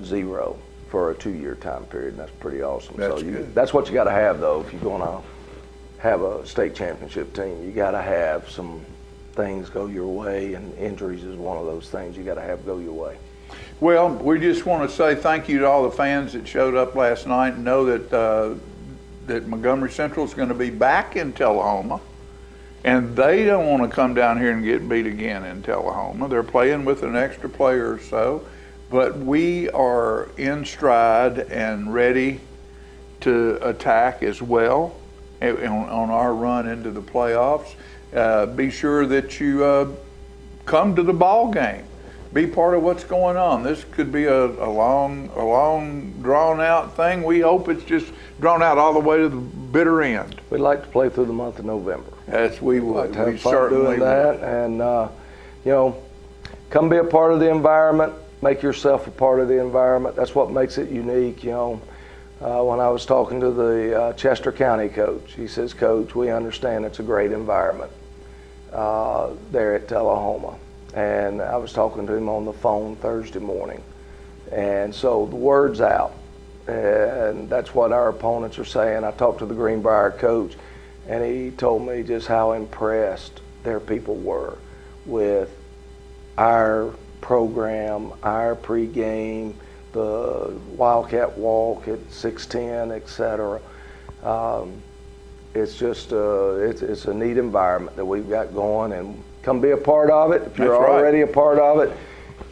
Speaker 2: 0 for a 2-year time period, and that's pretty awesome.
Speaker 1: That's good.
Speaker 2: That's what you got to have, though, if you're going to have a state championship team. You got to have some things go your way, and injuries is one of those things you got to have go your way.
Speaker 1: Well, we just want to say thank you to all the fans that showed up last night, and know that Montgomery Central is going to be back in Tullahoma, and they don't want to come down here and get beat again in Tullahoma. They're playing with an extra player or so, but we are in stride and ready to attack as well on our run into the playoffs. Be sure that you come to the ball game. Be part of what's going on. This could be a long, drawn-out thing. We hope it's just drawn out all the way to the bitter end.
Speaker 2: We'd like to play through the month of November.
Speaker 1: Yes, we would.
Speaker 2: Like to have
Speaker 1: We
Speaker 2: fun
Speaker 1: certainly
Speaker 2: doing that,
Speaker 1: would.
Speaker 2: and you know, come be a part of the environment. Make yourself a part of the environment. That's what makes it unique. You know, when I was talking to the Chester County coach, he says, "Coach, we understand it's a great environment there at Tullahoma." And I was talking to him on the phone Thursday morning. And so the word's out. And that's what our opponents are saying. I talked to the Greenbrier coach, and he told me just how impressed their people were with our program, our pregame, the Wildcat Walk at 6:10, etc. It's just it's a neat environment that we've got going, and come be a part of it. If you're already a part of it,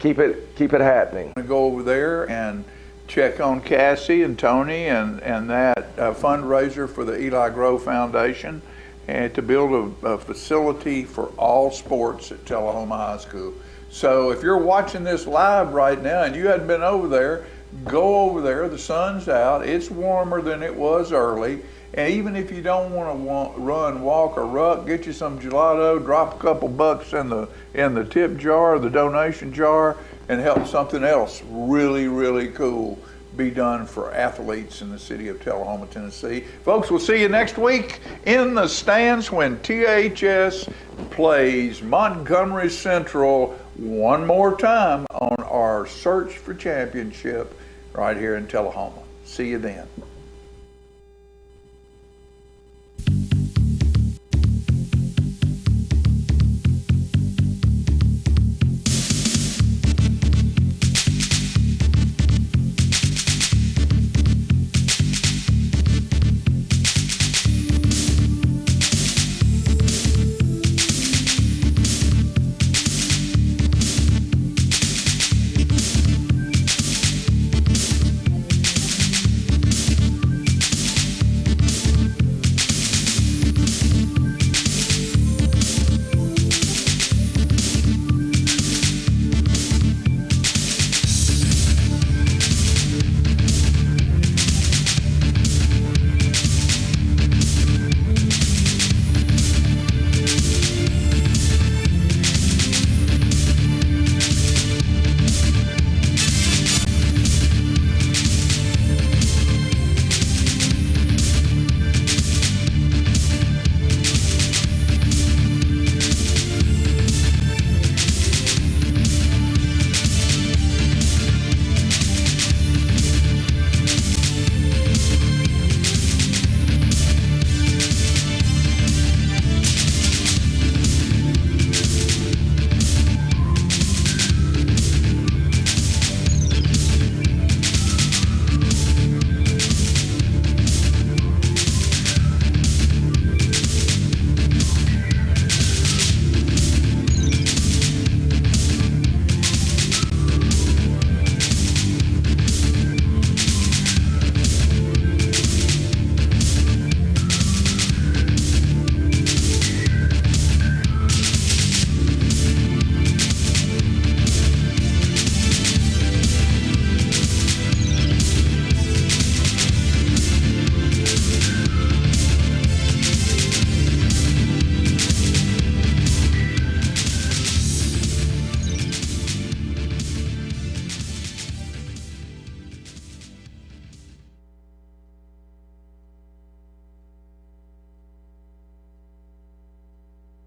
Speaker 2: keep it happening.
Speaker 1: I'm gonna go over there and check on Cassie and Tony and that fundraiser for the Eli Grove Foundation, and to build a facility for all sports at Tullahoma High School. So if you're watching this live right now and you hadn't been over there, go over there. The sun's out. It's warmer than it was early. And even if you don't want to run, walk, or ruck, get you some gelato, drop a couple bucks in the tip jar, the donation jar, and help something else really, really cool be done for athletes in the city of Tullahoma, Tennessee. Folks, we'll see you next week in the stands when THS plays Montgomery Central one more time on our search for championship right here in Tullahoma. See you then.